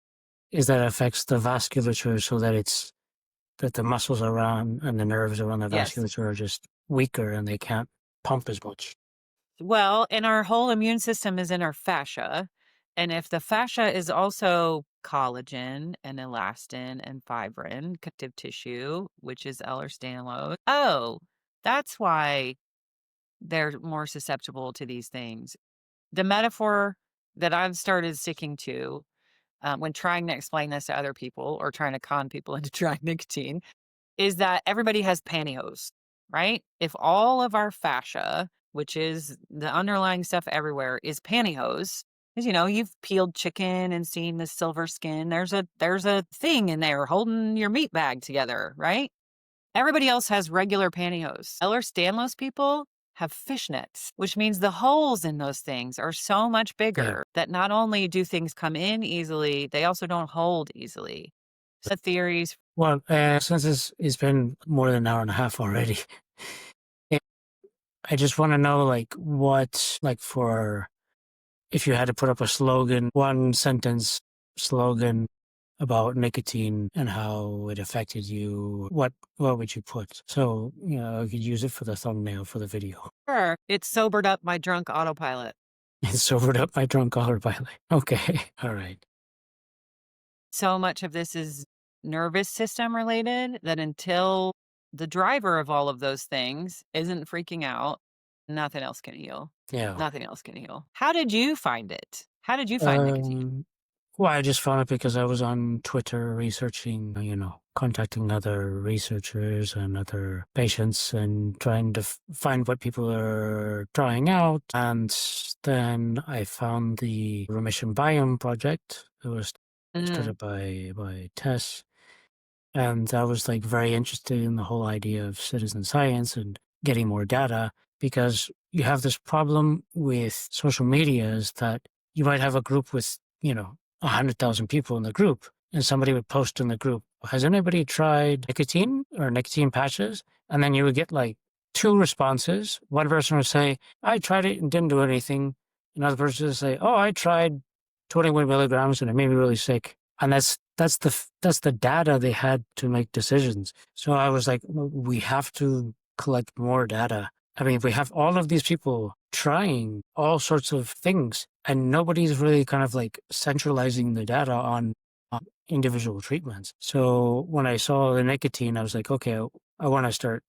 is that affects the vasculature so that the muscles around and the nerves around the yes. vasculature are just weaker and they can't pump as much. Well, and our whole immune system is in our fascia. And if the fascia is also collagen and elastin and fibrin, connective tissue, which is Ehlers-Danlos, oh, that's why they're more susceptible to these things. The metaphor that I've started sticking to when trying to explain this to other people or trying to con people into trying nicotine is that everybody has pantyhose, right? If all of our fascia, which is the underlying stuff everywhere, is pantyhose, because you've peeled chicken and seen the silver skin. There's a thing in there holding your meat bag together, right? Everybody else has regular pantyhose. Ehlers-Danlos people have fishnets, which means the holes in those things are so much Yeah. bigger that not only do things come in easily, they also don't hold easily. So theories. Well, since it's been more than an hour and a half already, eh, I just want to know, like, for if you had to put up a slogan, one sentence slogan about nicotine and how it affected you, what would you put? So, I could use it for the thumbnail for the video. Sure, it sobered up my drunk autopilot. It sobered up my drunk autopilot. Okay. All right. So much of this is nervous system related that until the driver of all of those things isn't freaking out, nothing else can heal. Yeah. Nothing else can heal. How did you find it? How did you find nicotine? Um, well, I just found it because I was on Twitter researching, contacting other researchers and other patients and trying to find what people are trying out. And then I found the Remission Biome project. It was Mm, started by Tess. And I was like very interested in the whole idea of citizen science and getting more data because you have this problem with social media is that you might have a group with, 100,000 people in the group and somebody would post in the group, has anybody tried nicotine or nicotine patches? And then you would get like two responses. One person would say, I tried it and didn't do anything. Another person would say, oh, I tried 21 milligrams and it made me really sick. And that's the data they had to make decisions. So I was like, "Well, we have to collect more data. I mean, we have all of these people trying all sorts of things, and nobody's really kind of like centralizing the data on individual treatments. So when I saw the nicotine, I was like, okay, I want to start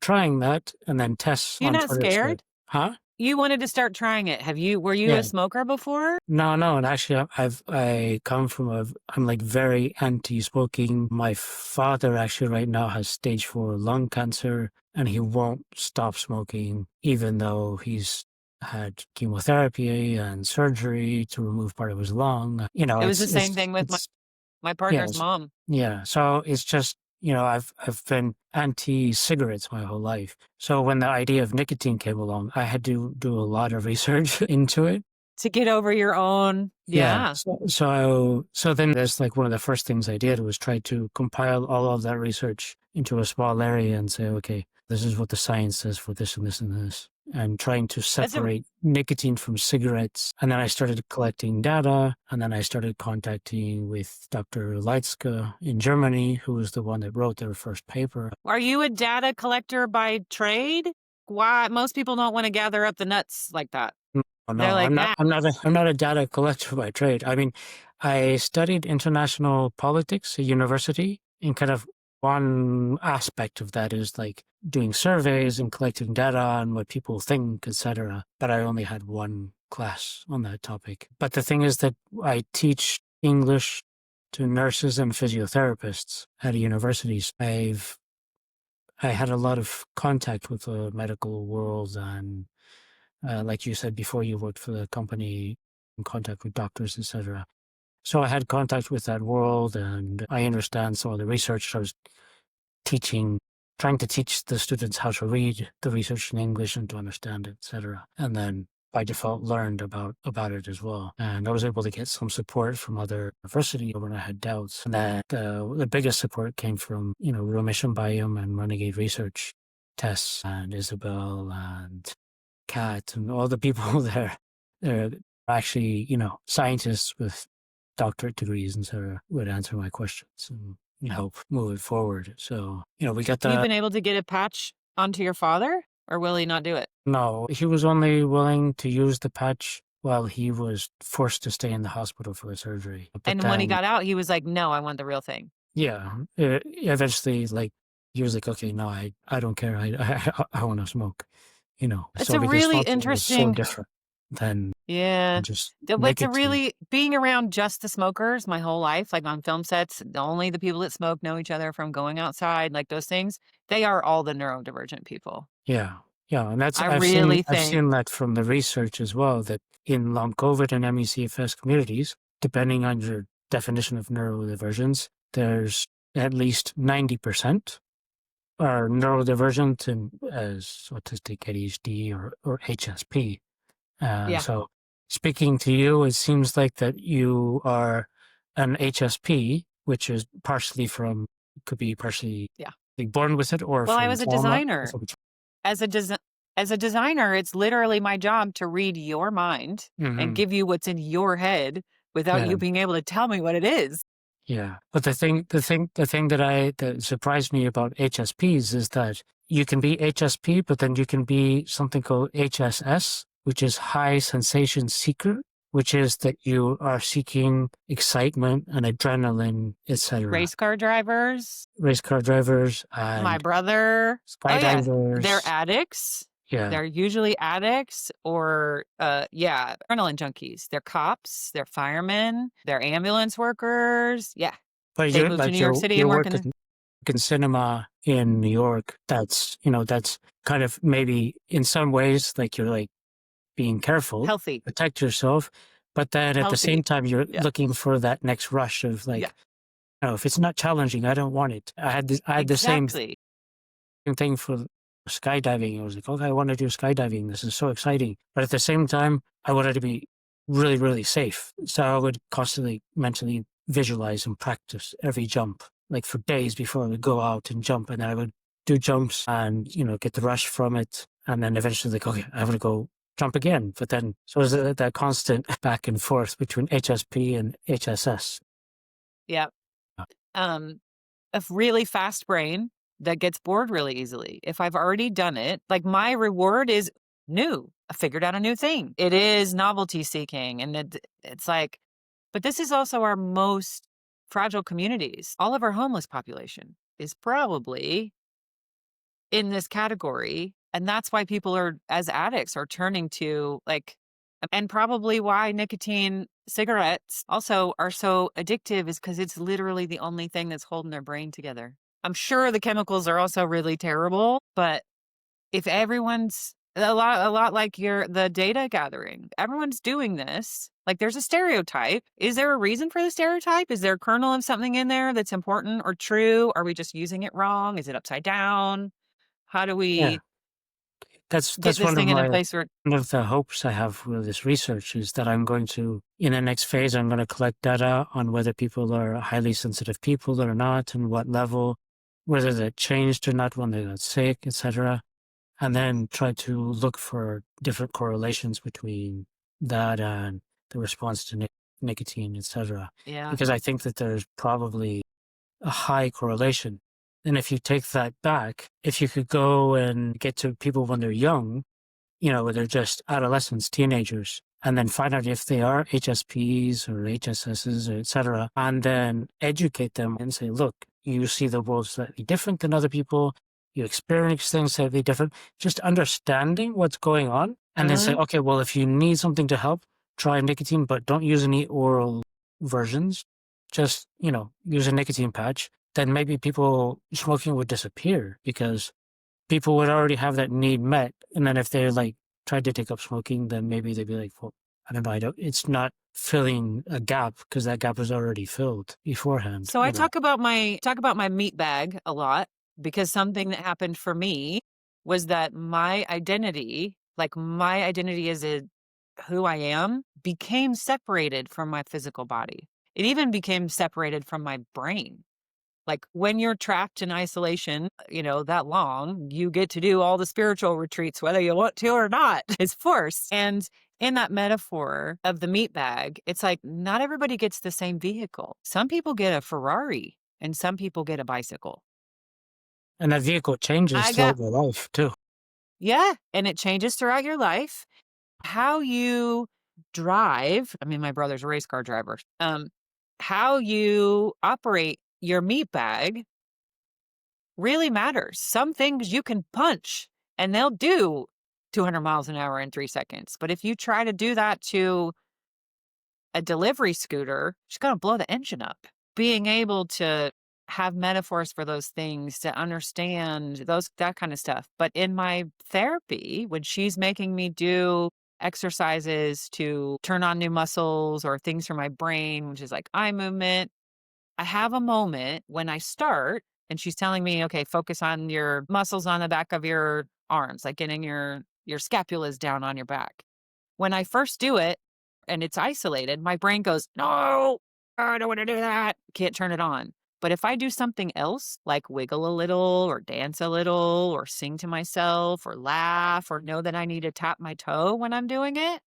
trying that, and then tests you're on not Twitter said, scared? huh? You wanted to start trying it. Were you a Yeah. smoker before? No, and actually, I come from I'm like very anti-smoking. My father actually right now has stage 4 lung cancer, and he won't stop smoking, even though he's had chemotherapy and surgery to remove part of his lung. It was the same thing with my partner's yes, mom. yeah. So it's just I've been anti-cigarettes my whole life. So when the idea of nicotine came along, I had to do a lot of research into it. To get over your own. Yeah. Yeah. So then that's like one of the first things I did was try to compile all of that research into a small area and say, okay, this is what the science says for this and this and this. And trying to That's a separate nicotine from cigarettes. And then I started collecting data. And then I started contacting with Dr. Leitzke in Germany, who was the one that wrote their first paper. Are you a data collector by trade? Why most people don't want to gather up the nuts like that. Oh, They're no, like, I'm not. ah, I'm not a data collector by trade. I mean, I studied international politics at university and kind of one aspect of that is like doing surveys and collecting data on what people think, etc. But I only had one class on that topic. But the thing is that I teach English to nurses and physiotherapists at universities. I had a lot of contact with the medical world, and like you said before, you worked for the company, in contact with doctors, etc. So I had contact with that world, and I understand some of the research. I was trying to teach the students how to read the research in English and to understand it, etc. And then by default learned about it as well. And I was able to get some support from other universities when I had doubts. And that the biggest support came from, Remission Biome and Renegade Research, Tess and Isabel and Kat and all the people there. They're actually, scientists with doctorate degrees and so would answer my questions and help move it forward. So, we got You've the... been able to get a patch onto your father, or will he not do it? No, he was only willing to use the patch while he was forced to stay in the hospital for the surgery. But And when he got out, he was like, no, I want the real thing. yeah, eventually, like, he was like, okay, no, I don't care. I want to smoke, It's so a because really smoking was so interesting, different than yeah. just It's a nicotine. really, being around just the smokers my whole life, like on film sets, only the people that smoke know each other from going outside, like those things. They are all the neurodivergent people. Yeah. Yeah. And I I've really think, seen that from the research as well, that in long COVID and MECFS communities, depending on your definition of neurodivergence, there's at least 90% are neurodivergent and as autistic ADHD or HSP. yeah, So speaking to you, it seems like that you are an HSP, which is could be partially yeah. like born with it or Well, I from was a trauma. designer. As a as a designer, it's literally my job to read your mind and Mm-hmm. give you what's in your head without Yeah, you being able to tell me what it is. yeah. But the thing that surprised me about HSPs is that you can be HSP, but then you can be something called HSS, which is high sensation seeker, which is that you are seeking excitement and adrenaline, etc. Race car drivers, Race car drivers my and brother. Oh yeah, they're skydivers. addicts. Yeah, They're usually addicts or yeah, adrenaline junkies. They're cops, they're firemen, they're ambulance workers. Yeah. but They moved to New York City your and work work in in cinema in New York. That's kind of maybe in some ways like you're like being careful, healthy. protect yourself, but then at the Healthy. same time you're Yeah. looking for that next rush of Yeah. like, if it's not challenging, I don't want it. I had the same Exactly. thing for skydiving. I was like, okay, I want to do skydiving. This is so exciting. But at the same time, I wanted to be really, really safe. So I would constantly mentally visualize and practice every jump, like for days before I would go out and jump. And then I would do jumps and, get the rush from it. And then eventually like, okay, I want to go jump again. But then, so it was that constant back and forth between HSP and HSS. Yeah. A really fast brain that gets bored really easily. If I've already done it, like my reward is new. I figured out a new thing. It is novelty seeking. And it's like, but this is also our most fragile communities. All of our homeless population is probably in this category. And that's why people are, as addicts, are turning to like, and probably why nicotine cigarettes also are so addictive is because it's literally the only thing that's holding their brain together. I'm sure the chemicals are also really terrible, but if everyone's a lot like the data gathering, everyone's doing this. Like there's a stereotype. Is there a reason for the stereotype? Is there a kernel of something in there that's important or true? Are we just using it wrong? Is it upside down? How do Yeah. we get That's this thing in a place where one of the hopes I have with this research is that I'm going to, in the next phase, I'm going to collect data on whether people are highly sensitive people or not, and what level, whether they changed or not when they got sick, etc. And then try to look for different correlations between that and the response to nicotine, etc. yeah. Because I think that there's probably a high correlation. And if you take that back, if you could go and get to people when they're young, where they're just adolescents, teenagers, and then find out if they are HSPs or HSSs, etc., and then educate them and say, look, you see the world slightly different than other people. You experience things slightly different. Just understanding what's going on and then say, Mhm. okay, well, if you need something to help, try nicotine, but don't use any oral versions. Just, use a nicotine patch. Then maybe smoking would disappear because people would already have that need met. And then if they tried to take up smoking, then maybe they'd be like, well, I don't know, it's not filling a gap because that gap was already filled beforehand. So I talk about my meat bag a lot because something that happened for me was that my identity as who I am became separated from my physical body. It even became separated from my brain. Like when you're trapped in isolation, that long, you get to do all the spiritual retreats, whether you want to or not. It's forced. And in that metaphor of the meat bag, it's like not everybody gets the same vehicle. Some people get a Ferrari and some people get a bicycle. And that vehicle changes I got, throughout your life too. yeah, and it changes throughout your life. How you drive, I mean, my brother's a race car driver. How you operate your meat bag really matters. Some things you can punch and they'll do 200 miles an hour in 3 seconds. But if you try to do that to a delivery scooter, she's going to blow the engine up. Being able to have metaphors for those things, to understand that kind of stuff. But in my therapy, when she's making me do exercises to turn on new muscles or things for my brain, which is like eye movement, I have a moment when I start and she's telling me, okay, focus on your muscles on the back of your arms, like getting your scapulas down on your back. When I first do it and it's isolated, my brain goes, no, I don't want to do that. Can't turn it on. But if I do something else, like wiggle a little or dance a little or sing to myself or laugh or know that I need to tap my toe when I'm doing it,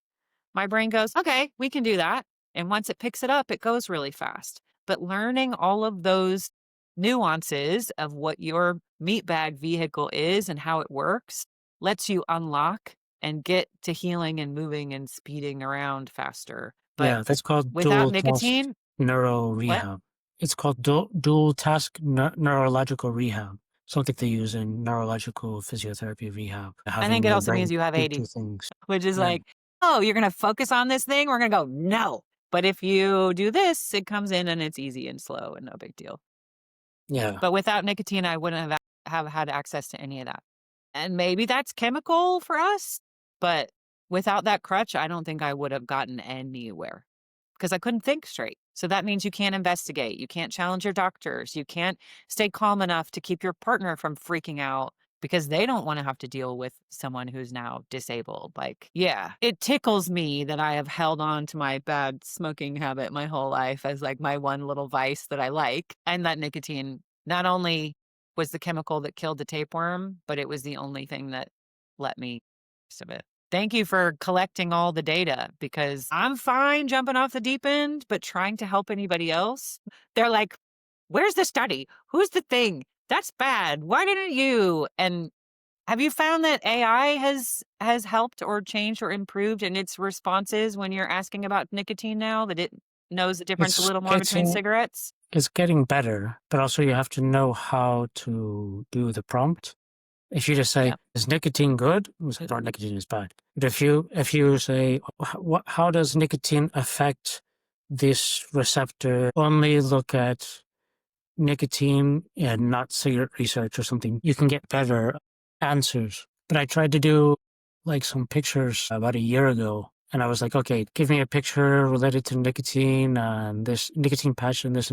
my brain goes, okay, we can do that. And once it picks it up, it goes really fast. But learning all of those nuances of what your meat bag vehicle is and how it works lets you unlock and get to healing and moving and speeding around faster. But Yeah, that's called without dual task nicotine, neuro what? rehab. It's called dual task neurological rehab. Something they use in neurological physiotherapy rehab, I think having it your also brain means you have do two 80, things. which is Yeah, like, oh, you're going to focus on this thing? We're going to go, no. But if you do this, it comes in and it's easy and slow and no big deal. yeah. But without nicotine, I wouldn't have had access to any of that. And maybe that's chemical for us, but without that crutch, I don't think I would have gotten anywhere because I couldn't think straight. So that means you can't investigate. You can't challenge your doctors. You can't stay calm enough to keep your partner from freaking out because they don't want to have to deal with someone who's now disabled. Like, yeah, it tickles me that I have held on to my bad smoking habit my whole life as like my one little vice that I like. And that nicotine not only was the chemical that killed the tapeworm, but it was the only thing that let me of it. Thank you for collecting all the data because I'm fine jumping off the deep end, but trying to help anybody else, they're like, where's the study? Who's the thing? That's bad. Why didn't you? And have you found that AI has helped or changed or improved in its responses when you're asking about nicotine now, that it knows the difference a It's little more between getting cigarettes? it's getting better, but also you have to know how to do the prompt. If you just say, Yeah. "Is nicotine good?" We say, "No, nicotine is bad." But if you say, How does nicotine affect this receptor?" Only look at nicotine and not cigarette research or something. You can get better answers. But I tried to do some pictures about a year ago, and I was like, okay, give me a picture related to nicotine and this nicotine patch and this,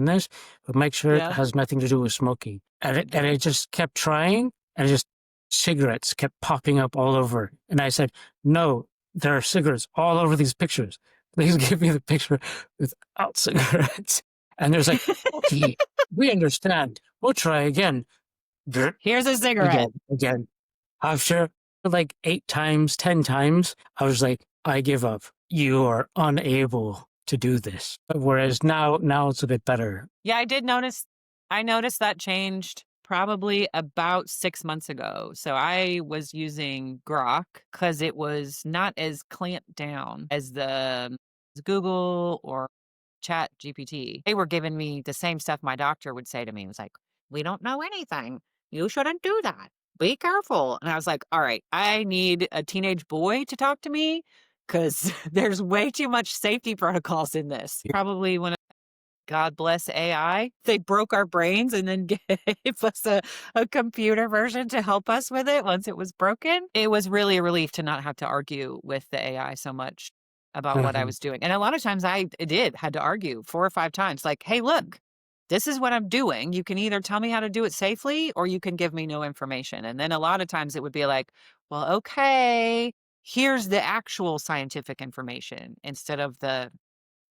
but make sure it Yeah. has nothing to do with smoking. And it just kept trying, and it just cigarettes kept popping up all over. And I said, no, there are cigarettes all over these pictures. Please give me the picture without cigarettes. And there's like, okay, we understand. We'll try again. Here's a cigarette. Again. After like 8 times, 10 times, I was like, I give up. You are unable to do this. Whereas now it's a bit better. Yeah, I noticed that changed probably about 6 months ago. So I was using Grok because it was not as clamped down as the Google or Chat GPT. They were giving me the same stuff my doctor would say to me. It was like, we don't know anything. You shouldn't do that. Be careful. And I was like, all right, I need a teenage boy to talk to me because there's way too much safety protocols in this. Probably when God bless AI. They broke our brains and then gave us a computer version to help us with it once it was broken. It was really a relief to not have to argue with the AI so much about what I Mhm. was doing. And a lot of times I had to argue 4 or 5 times, like, hey, look, this is what I'm doing. You can either tell me how to do it safely or you can give me no information. And then a lot of times it would be like, well, okay, here's the actual scientific information instead of the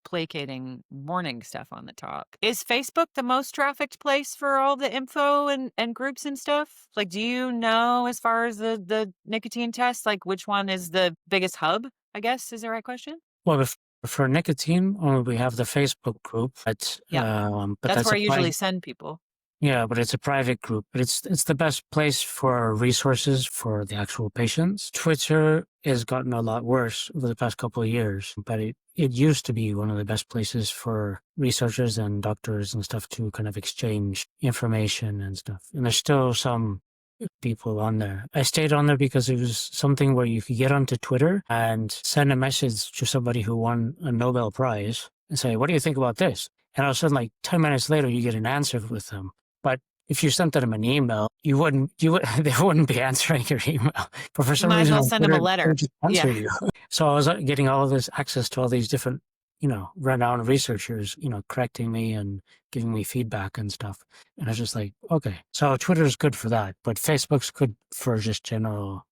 placating warning stuff on the top. Is Facebook the most trafficked place for all the info and groups and stuff? Like, do you know as far as the nicotine test, like which one is the biggest hub, I guess is the right question? Well, for nicotine, we have the Facebook group, Yeah. but That's that's where a I usually private. send people. Yeah, but it's a private group. But it's the best place for resources for the actual patients. Twitter has gotten a lot worse over the past couple of years, but it used to be one of the best places for researchers and doctors and stuff to kind of exchange information and stuff. And there's still some people on there. I stayed on there because it was something where you could get onto Twitter and send a message to somebody who won a Nobel Prize and say, "What do you think about this?" And all of a sudden, like 10 minutes later, you get an answer with them. But if you sent them an email, they wouldn't be answering your email. But for You some might as reason well on send them a Twitter, they letter. would just Yeah. answer you. So I was getting all of this access to all these different, renowned researchers, correcting me and giving me feedback and stuff. And I was just like, okay. So Twitter's good for that, but Facebook's good for just general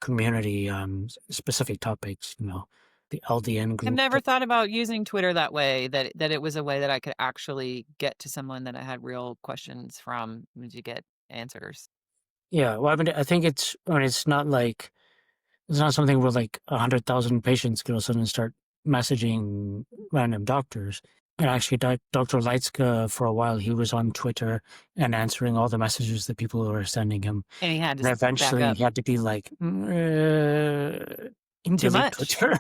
community on specific topics, the LDN I've group. never thought about using Twitter that way, that it was a way that I could actually get to someone that I had real questions from to get answers. Yeah. Well, I mean, it's not like, it's not something where like 100,000 patients can all of a sudden start messaging random doctors. And actually, Dr. Leitzka, for a while, he was on Twitter and answering all the messages that people were sending him. And he had to And back eventually, up. he had to be like, Too delete much. Twitter.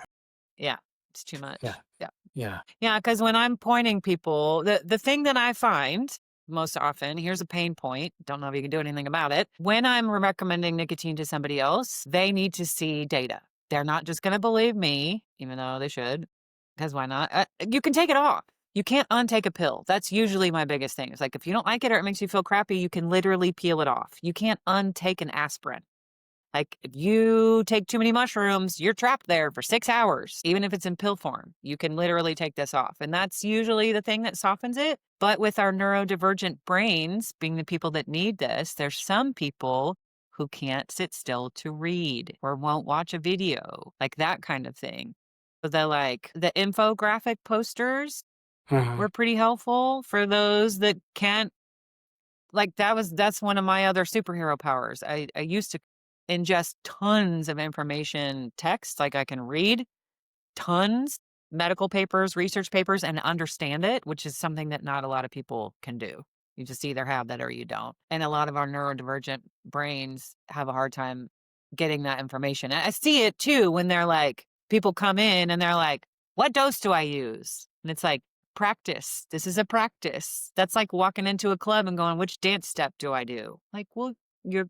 Yeah, it's too Yeah. much. Yeah. Yeah. Yeah, because when I'm pointing people, the thing that I find most often, here's a pain point, don't know if you can do anything about it. When I'm recommending nicotine to somebody else, they need to see data. They're not just gonna believe me, even though they should, because why not? You can take it off. You can't untake a pill. That's usually my biggest thing. It's like, if you don't like it or it makes you feel crappy, you can literally peel it off. You can't untake an aspirin. Like, if you take too many mushrooms, you're trapped there for 6 hours, even if it's in pill form. You can literally take this off. And that's usually the thing that softens it. But with our neurodivergent brains being the people that need this, there's some people who can't sit still to read or won't watch a video, like that kind of thing. So the infographic posters Mhm. were pretty helpful for those that can't, like, that's one of my other superhero powers. I used to ingest tons of information text, like I can read tons, medical papers, research papers, and understand it, which is something that not a lot of people can do. You just either have that or you don't. And a lot of our neurodivergent brains have a hard time getting that information. And I see it too when they're like, people come in and they're like, what dose do I use? And it's like, practice. This is a practice. That's like walking into a club and going, which dance step do I do? Like, well, we're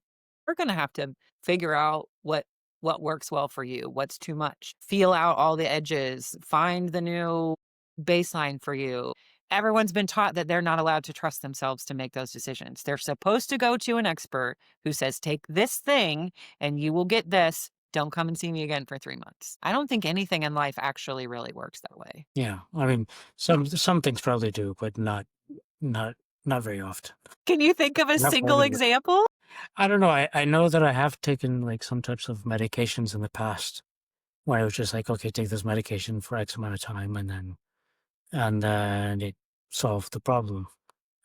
going to have to figure out what works well for you, what's too much. Feel out all the edges, find the new baseline for you. Everyone's been taught that they're not allowed to trust themselves to make those decisions. They're supposed to go to an expert who says, take this thing and you will get this. Don't come and see me again for 3 months. I don't think anything in life actually really works that way. Yeah. I mean, some things probably do, but not, not very often. Can you think of a Not for single everyone. example? I don't know. I know that I have taken like some types of medications in the past where I was just like, okay, take this medication for X amount of time, and then it solved the problem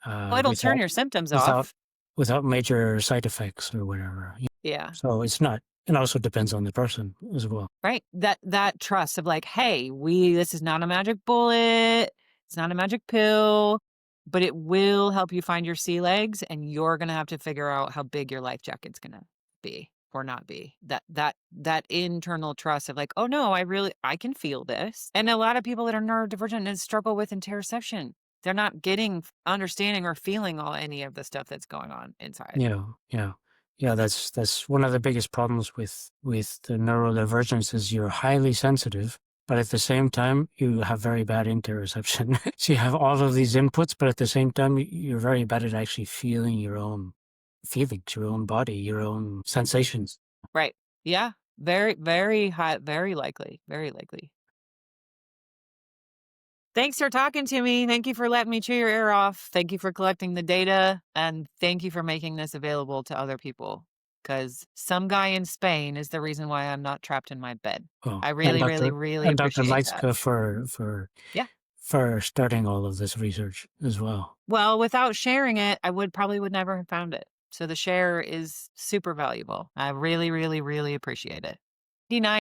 Oh, it'll turn without your symptoms without off. without major side effects or whatever. Yeah. So it's not. It also depends on the person as well. Right. That trust of like, hey, this is not a magic bullet. It's not a magic pill, but it will help you find your sea legs, and you're gonna have to figure out how big your life jacket's gonna be or not be. That internal trust of like, oh no, I can feel this. And a lot of people that are neurodivergent and struggle with interoception. they're not getting, understanding, or feeling all any of the stuff that's going on inside. Yeah, yeah, yeah. That's one of the biggest problems with the neurodivergence is you're highly sensitive, but at the same time you have very bad interoception. So you have all of these inputs, but at the same time you're very bad at actually feeling your own feelings, your own body, your own sensations. Right. Yeah. Very, very high, very likely. Very likely. Thanks for talking to me. Thank you for letting me chew your ear off. Thank you for collecting the data. And thank you for making this available to other people. Because some guy in Spain is the reason why I'm not trapped in my bed. Oh, I really, really, really and Dr. appreciate that. Lightska Yeah. for starting all of this research as well. Well, without sharing it, I would never have found it. So the share is super valuable. I really, really, really appreciate it. 89